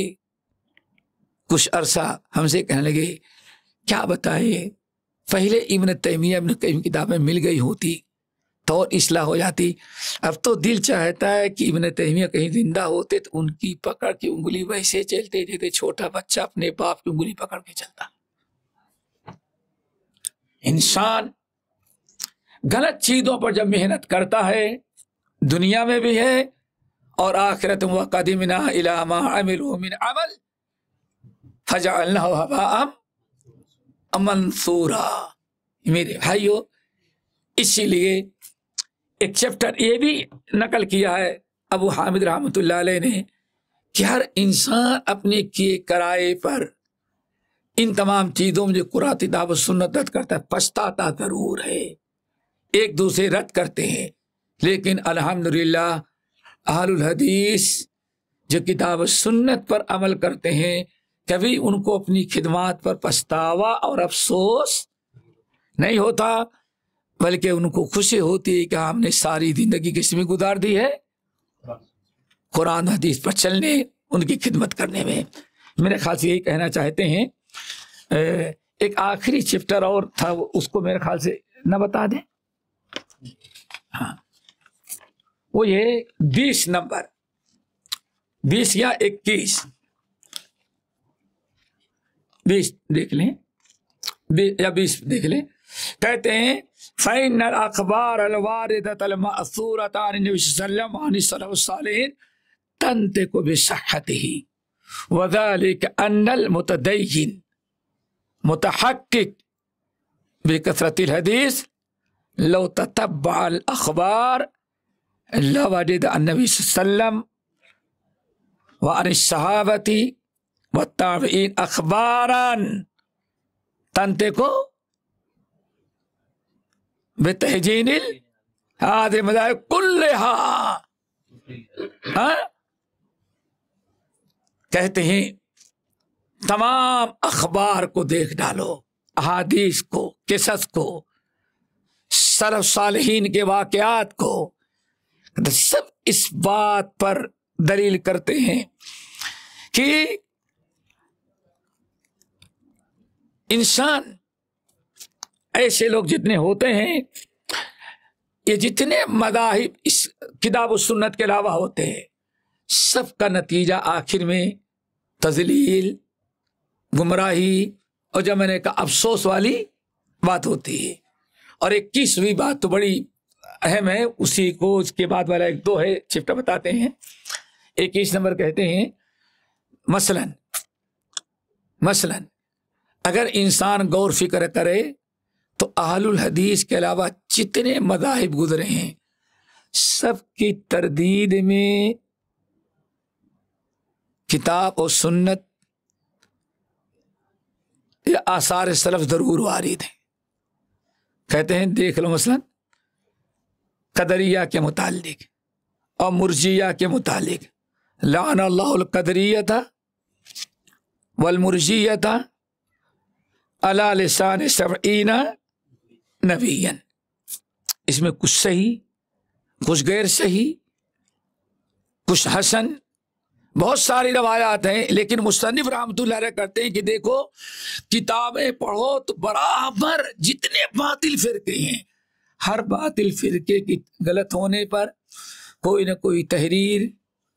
کچھ عرصہ ہم سے کہنے لگے کیا بتائے، پہلے ابن تیمیہ ابن قیم کتابیں مل گئی ہوتی تو اور اصلاح ہو جاتی۔ اب تو دل چاہتا ہے کہ ابن تیمیہ کہیں زندہ ہوتے تو ان کی پکڑ کی انگلی ویسے چلتے جیسے چھوٹا بچہ اپنے باپ کی انگلی پکڑ کے چلتا۔ انسان غلط چیزوں پر جب محنت کرتا ہے، دنیا میں بھی ہے اور آخرت میں، وَقَدِمْنَا إِلَىٰ مَا عَمِلُوا مِنْ عَمَلٍ فَجَعَلْنَاهُ هَبَاءً مَنثُورًا۔ میرے بھائیو، اسی لیے ایک چیپٹر یہ بھی نقل کیا ہے ابو حامد رحمۃ اللہ علیہ نے کہ ہر انسان اپنے کیے کرائے پر ان تمام چیزوں میں جو قرآن کتاب و سنت رد کرتا ہے پچھتاتا ضرور ہے، ایک دوسرے رد کرتے ہیں، لیکن الحمدللہ اہل الحدیث جو کتاب و سنت پر عمل کرتے ہیں کبھی ان کو اپنی خدمات پر پچھتاوا اور افسوس نہیں ہوتا، بلکہ ان کو خوشی ہوتی ہے کہ ہم نے ساری زندگی کس میں گزار دی ہے، قرآن حدیث پر چلنے، ان کی خدمت کرنے میں۔ میرے خیال سے یہی کہنا چاہتے ہیں۔ ایک آخری چیپٹر اور تھا، اس کو میرے خیال سے نہ بتا دیں، ہاں وہ یہ 20 نمبر 20 یا 21 20 دیکھ لیں یا 20 دیکھ لیں۔ کہتے ہیں فَإِنَّ الْأَخْبَارَ الْوَارِدَةَ الْمَأْثُورَةَ عَنِ النَّبِيِّ صلی اللہ علیہ وسلم وعن السلف الصالحین تنطق بصحته وذلك أن المتدين متحقق بكثرة الحديث لو تتبع الأخبار لوجد النبي صلی اللہ علیہ وسلم وعن الصحابة والتابعين أخبارا تنطق بتہجین هذه المذاهب كلها۔ کہتے ہیں تمام اخبار کو دیکھ ڈالو، احادیث کو، قصص کو، سلف صالحین کے واقعات کو، سب اس بات پر دلیل کرتے ہیں کہ انسان ایسے لوگ جتنے ہوتے ہیں یہ جتنے مذاہب اس کتاب و سنت کے علاوہ ہوتے ہیں سب کا نتیجہ آخر میں تضلیل، گمراہی اور جب میں نے کہا افسوس والی بات ہوتی ہے۔ اور 21ویں بات تو بڑی اہم ہے، اسی کو اس کے بعد والا ایک دو ہے چپٹا بتاتے ہیں۔ 21 نمبر کہتے ہیں مثلاً اگر انسان غور فکر کرے تو اہل الحدیث کے علاوہ جتنے مذاہب گزرے ہیں سب کی تردید میں کتاب اور سنت یا آثار سلف ضرور وارد ہیں۔ کہتے ہیں دیکھ لو مثلا قدریہ کے متعلق اور مرجیہ کے متعلق، لعن اللہ القدریۃ والمرجیۃ علی لسان 70 نبیا۔ اس میں کچھ صحیح، کچھ غیر صحیح، کچھ حسن، بہت ساری روایات ہیں، لیکن مصنف رحمۃ اللہ علیہ کرتے ہیں کہ دیکھو کتابیں پڑھو تو برابر جتنے باطل فرقے ہیں ہر باطل فرقے کی غلط ہونے پر کوئی نہ کوئی تحریر،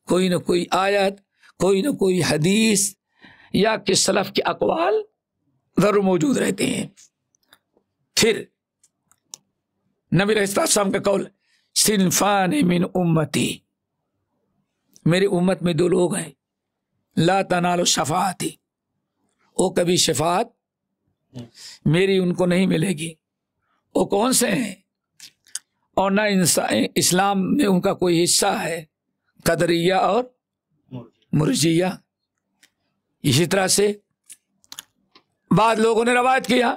کوئی نہ کوئی آیت، کوئی نہ کوئی حدیث یا کہ سلف کے اقوال ضرور موجود رہتے ہیں۔ پھر نبی علیہ السلام کا قول صنفان من امتی، میری امت میں 2 لوگ ہیں لا تنال شفاعتی، وہ کبھی شفاعت میری ان کو نہیں ملے گی۔ وہ کون سے ہیں؟ اور نہ اسلام میں ان کا کوئی حصہ ہے، قدریہ اور مرجیہ۔ اسی طرح سے بعض لوگوں نے روایت کیا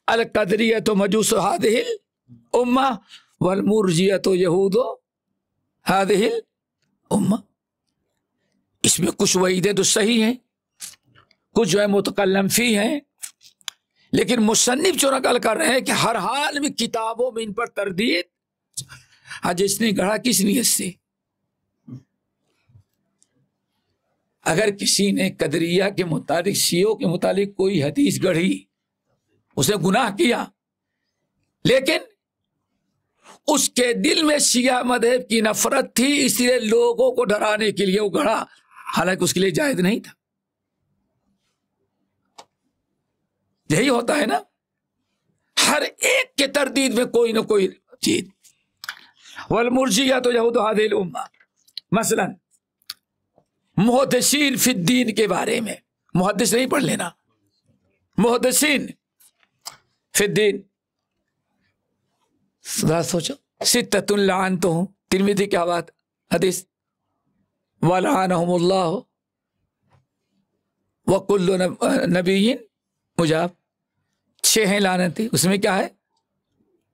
القدریۃ مجوس هذه الامہ والمرجیۃ یہود هذه الامہ۔ اس میں کچھ وعیدیں تو صحیح ہیں، کچھ جو ہے متکلم فی ہیں، لیکن مصنف جو نقل کر رہے ہیں کہ ہر حال میں کتابوں میں ان پر تردید، جس نے گڑھا کس نیت سے؟ اگر کسی نے قدریہ کے متعلق، شیعوں کے متعلق کوئی حدیث گڑھی، اس نے گناہ کیا، لیکن اس کے دل میں شیعہ مذہب کی نفرت تھی، اس لیے لوگوں کو ڈرانے کے لیے وہ گڑھا، حالانکہ اس کے لیے جائز نہیں تھا۔ یہی ہوتا ہے نا، ہر ایک کے تردید میں کوئی نہ کوئی چیز۔ والمرجیہ تو یہود هذه الامہ، مثلا محدثین فی الدین کے بارے میں، محدث نہیں پڑھ لینا، محدثین فی الدین، سوچو ستۃ لعنتہم، ترمذی کی بات حدیث، ولعنہم اللہ وکل نبی مجاب، 6 ہیں لعنتی، اس میں کیا ہے؟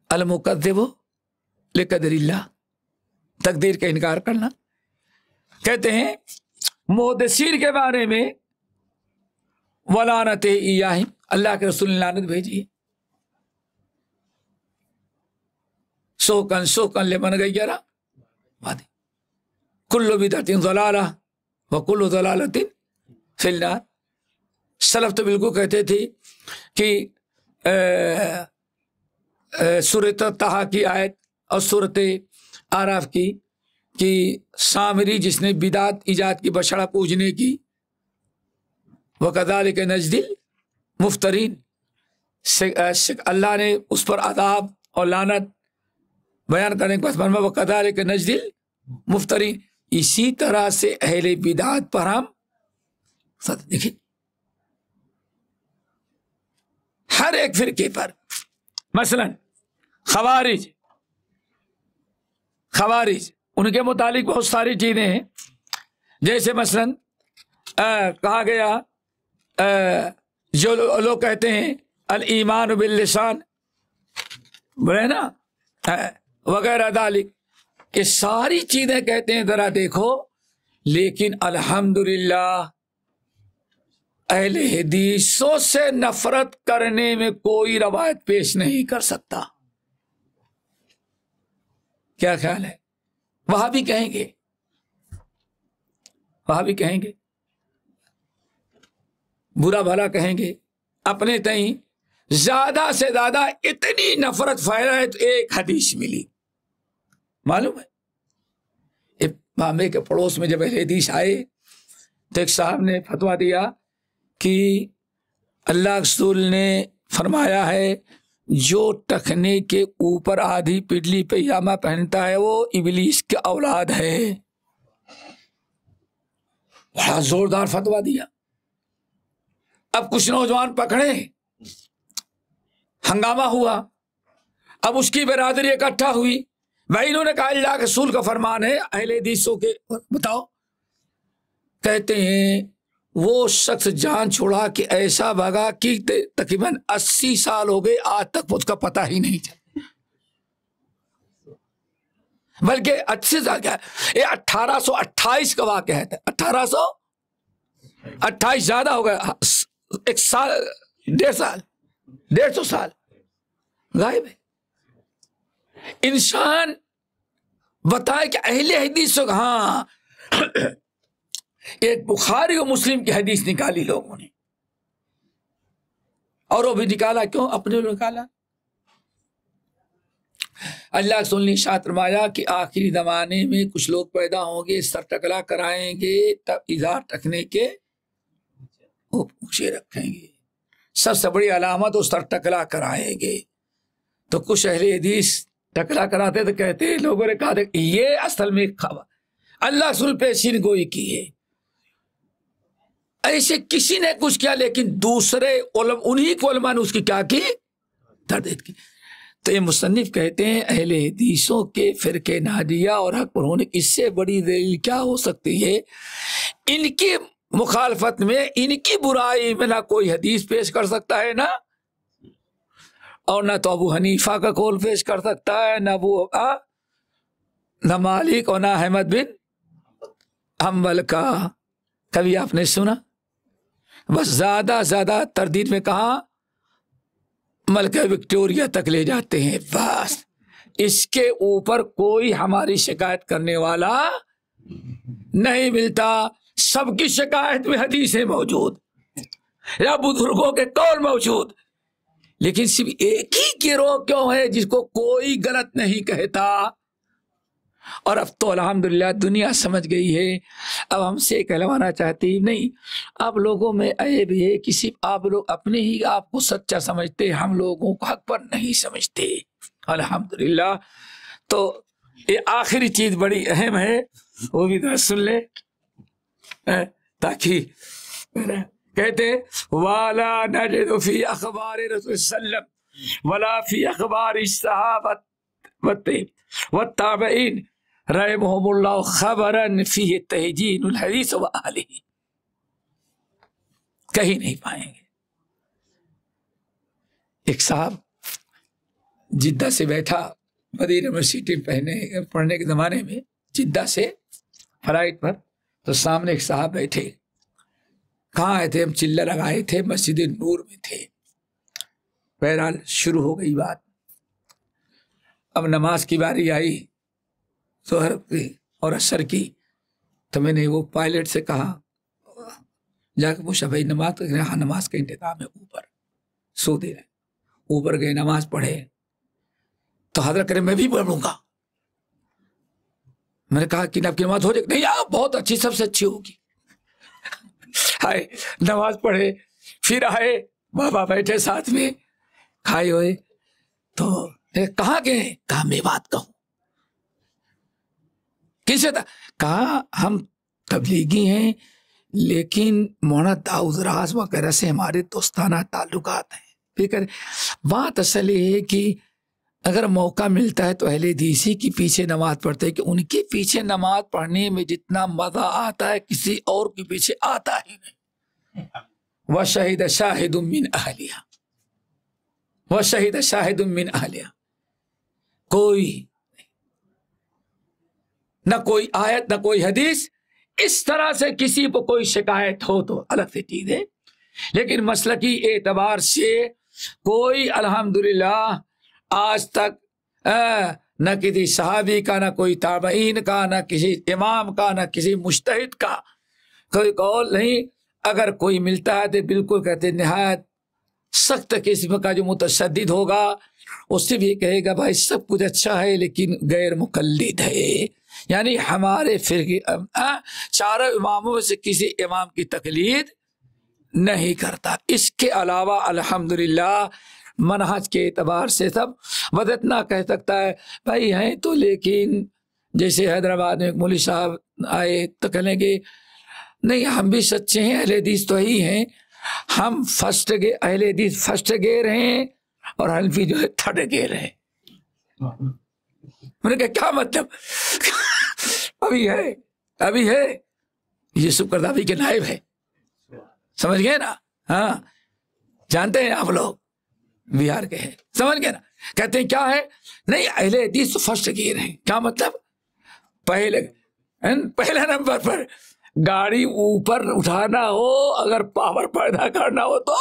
المکذب لقدر اللہ، تقدیر کا انکار کرنا۔ کہتے ہیں محدثین کے بارے میں ولعنت ایہم، اللہ کے رسول نے لعنت بھیجی، سوکن لمن غیر وادی، کل بدعۃ ضلالہ وکل ضلالۃ فی النار۔ سلف تو بالکل کہتے تھے کہ سورۃ طٰہٰ کی آیت اور سورۃ اعراف کی کہ سامری جس نے بدعت ایجاد کی بچڑا پوجنے کی، وَكَذَلِكَ نَجْزِي الْمُفْتَرِينَ، اللہ نے اس پر عذاب اور لعنت بیان کرنے کے بعد فرمایا وَكَذَلِكَ نَجْزِي الْمُفْتَرِينَ، اسی طرح سے اہل بدعت پر ہم دیکھیں ہر ایک فرقے پر، مثلا خوارج ان کے متعلق بہت ساری چیزیں ہیں، جیسے مثلا کہا گیا جو لوگ کہتے ہیں الایمان باللسان، بولے نا وغیرہ ذالک، یہ ساری چیزیں کہتے ہیں ذرا دیکھو، لیکن الحمدللہ اہل حدیثوں سے نفرت کرنے میں کوئی روایت پیش نہیں کر سکتا۔ کیا خیال ہے؟ وہاں بھی کہیں گے، برا بھلا کہیں گے، اپنے تئیں زیادہ سے زیادہ اتنی نفرت پھیلا ہے تو ایک حدیث ملی، معلوم ہے بامبے کے پڑوس میں جب اہل حدیث آئے تو ایک صاحب نے فتویٰ دیا کہ اللہ رسول نے فرمایا ہے جو ٹخنے کے اوپر آدھی پڈلی پیجامہ پہنتا ہے وہ ابلیس کی اولاد ہے. بڑا زوردار فتویٰ دیا. اب کچھ نوجوان پکڑے, ہنگامہ ہوا, اب اس کی برادری اکٹھا ہوئی. بھائی انہوں نے کہا اللہ کے رسول کا فرمان ہے, اہل حدیثوں کے بتاؤ. کہتے ہیں وہ شخص جان چھوڑا کہ ایسا بھگا کہ تقریباً 80 سال ہو گئے آج تک اس کا پتہ ہی نہیں چلا. بلکہ اچھے سے کیا یہ 1828 کا واقعہ ہے. 1828 زیادہ ہو گیا, ایک سال 150 سال غائب ہے. انسان بتائے کہ اہل حدیث ہاں ایک بخاری و مسلم کی حدیث نکالی لوگوں نے, اور وہ بھی نکالا کیوں؟ اپنے نکالا. اللہ کے رسول نے ارشاد فرمایا کہ آخری زمانے میں کچھ لوگ پیدا ہوں گے سر ٹکلا کرائیں گے, تب اظہار ٹکنے کے وہ پوچھے رکھیں گے. سب سے بڑی علامت وہ سر ٹکلا کرائیں گے. تو کچھ اہل حدیث ٹکلا کراتے تو کہتے لوگوں نے کہا یہ اصل میں اللہ رسول پیشین گوئی کی ہے. ایسے کسی نے کچھ کیا, لیکن دوسرے انہی کو علماء نے اس کی کیا کی, تردید کی. تو یہ مصنف کہتے ہیں اہل حدیثوں کے فرقے ناجیہ اور حق پر ہونے اس سے بڑی دلیل کیا ہو سکتی ہے؟ ان کی مخالفت میں, ان کی برائی میں نہ کوئی حدیث پیش کر سکتا ہے نا, اور نہ تو ابو حنیفہ کا قول پیش کر سکتا ہے, نہ مالک اور نہ احمد بن حنبل کا. کبھی آپ نے سنا؟ بس زیادہ زیادہ تردید میں کہاں ملکہ وکٹوریا تک لے جاتے ہیں. بس اس کے اوپر کوئی ہماری شکایت کرنے والا نہیں ملتا. سب کی شکایت میں حدیثیں موجود یا بزرگوں کے قول موجود, لیکن صرف ایک ہی گروہ کیوں ہے جس کو کوئی غلط نہیں کہتا. اور اب تو الحمدللہ دنیا سمجھ گئی ہے. اب ہم سے کہلوانا چاہتی نہیں, آپ لوگوں میں عیب ہے کہ صرف آپ لوگ اپنے ہی آپ کو سچا سمجھتے, ہم لوگوں کو حق پر نہیں سمجھتے. الحمدللہ. تو یہ آخری چیز بڑی اہم ہے, وہ بھی ذرا سن لے تاکہ کہتے والا نجد فی اخبار رسول وسلم ولا فی اخبار الصحابۃ والتابعین رحمہم اللہ خبرا فیہ تہجین الحدیث و اہلہ. کہیں نہیں پائیں گے. ایک صاحب جدہ سے بیٹھا, مدینہ یونیورسٹی پڑھنے کے زمانے میں جدہ سے فلائٹ پر, تو سامنے ایک صاحب بیٹھے. کہاں آئے تھے؟ ہم چلہ لگائے تھے, مسجد نور میں تھے. بہرحال شروع ہو گئی بات. اب نماز کی باری آئی ظہر کی اور عصر کی, تو میں نے وہ پائلٹ سے کہا, جا کے پوچھا بھائی نماز کا؟ ہاں نماز کا انتظام ہے اوپر, سو دے رہے. اوپر گئے, نماز پڑھے. تو حضرت کرے میں بھی پڑھوں گا. میں نے کہا کہ اب کی نماز ہو جائے. نہیں آپ بہت اچھی, سب سے اچھی ہوگی. آئے نماز پڑھے, پھر آئے, بابا بیٹھے ساتھ میں, کھائے ہوئے. تو کہاں گئے؟ کہا میں بات کہوں. کسے تھا؟ کہا ہم تبلیغی ہیں لیکن مولانا داؤد راز وغیرہ سے ہمارے دوستانہ تعلقات ہیں. پھر بات اصل یہ ہے کہ اگر موقع ملتا ہے تو اہل حدیثی کی پیچھے نماز پڑھتے ہیں کہ ان کے پیچھے نماز پڑھنے میں جتنا مزہ آتا ہے کسی اور کے پیچھے آتا ہی نہیں. وَشَهِدَ شَاهِدٌ مِّنْ أَهْلِهَا وَشَهِدَ شَاهِدٌ مِّنْ أَهْلِهَا. کوئی نہ کوئی آیت نہ کوئی حدیث, اس طرح سے کسی کو کوئی شکایت ہو تو الگ سے چیز ہے, لیکن مسلکی اعتبار سے کوئی الحمدللہ آج تک نہ کسی صحابی کا, نہ کوئی تابعین کا, نہ کسی امام کا, نہ کسی مجتہد کا کوئی قول نہیں. اگر کوئی ملتا ہے تو بالکل کہتے نہایت سخت قسم کا جو متشدد ہوگا اس سے بھی کہے گا بھائی سب کچھ اچھا ہے لیکن غیر مقلد ہے، یعنی ہمارے فرقے چاروں اماموں میں سے کسی امام کی تقلید نہیں کرتا۔ اس کے علاوہ الحمدللہ منہج کے اعتبار سے سب اتنا کہہ سکتا ہے بھائی ہیں تو، لیکن جیسے حیدرآباد میں ایک مولوی صاحب آئے تو کہنے گے نہیں ہم بھی سچے ہیں، اہل حدیث تو ہی ہیں، ہم اہل حدیث فرسٹ گیئر ہیں اور حنفی جو ہے تھرڈ گیئر ہیں۔ میں نے کہا کیا مطلب؟ ابھی ہے یوسف قرضاوی کے نائب ہے، سمجھ گئے نا؟ ہاں جانتے ہیں آپ لوگ، بہار کے ہیں، سمجھ گئے نا؟ کہتے ہیں کیا ہے؟ نہیں اہل حدیث تو فرسٹ گیئر ہیں۔ کیا مطلب؟ پہلا نمبر پر گاڑی اوپر اٹھانا ہو، اگر پاور پیدا کرنا ہو تو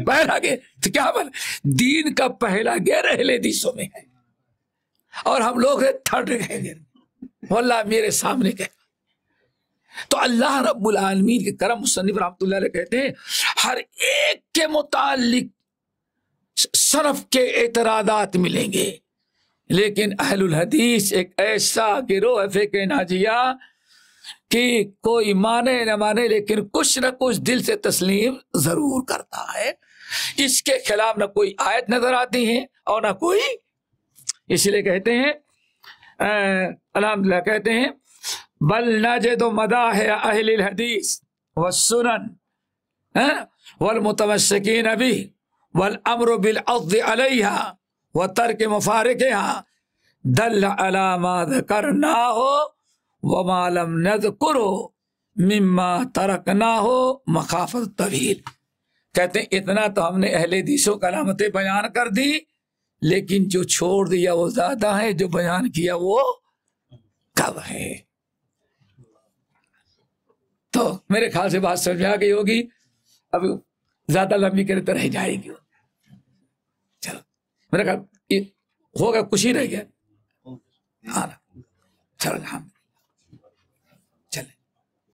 پہلا گیئر، تو کیا مطلب؟ دین کا پہلا گیئر اہل حدیثوں میں ہے اور ہم لوگ ہیں تھرڈ گیئر۔ واللہ میرے سامنے کہ تو اللہ رب العالمین کے کرم، مصنف رحمۃ اللہ علیہ کہتے ہیں ہر ایک کے متعلق صنف کے اعتراضات ملیں گے، لیکن اہل الحدیث ایک ایسا گروہ ہے فقہ ناجیہ کہ کوئی مانے نہ مانے لیکن کچھ نہ کچھ دل سے تسلیم ضرور کرتا ہے۔ اس کے خلاف نہ کوئی آیت نظر آتی ہے اور نہ کوئی، اس لیے کہتے ہیں الحمدللہ کہتے ہیں بل نجد مداح اہل الحدیث والسنن والمتمسکین به والامر بالعض علیہا وترک مفارقها دل علی ما ذکرناہ وما لم نذکرہ مما ترکناہ مخافۃ الطویل۔ کہتے ہیں اتنا تو ہم نے اہل حدیثوں کا علامتیں بیان کر دی، لیکن جو چھوڑ دیا وہ زیادہ ہے، جو بیان کیا وہ کب ہے۔ تو میرے خیال سے بات سمجھ آ گئی ہوگی، اب زیادہ لمبی کرے تو رہ جائے گی۔ چلو میرا خیال ہوگا، کچھ ہی رہ گیا۔ ہاں چلو الحمد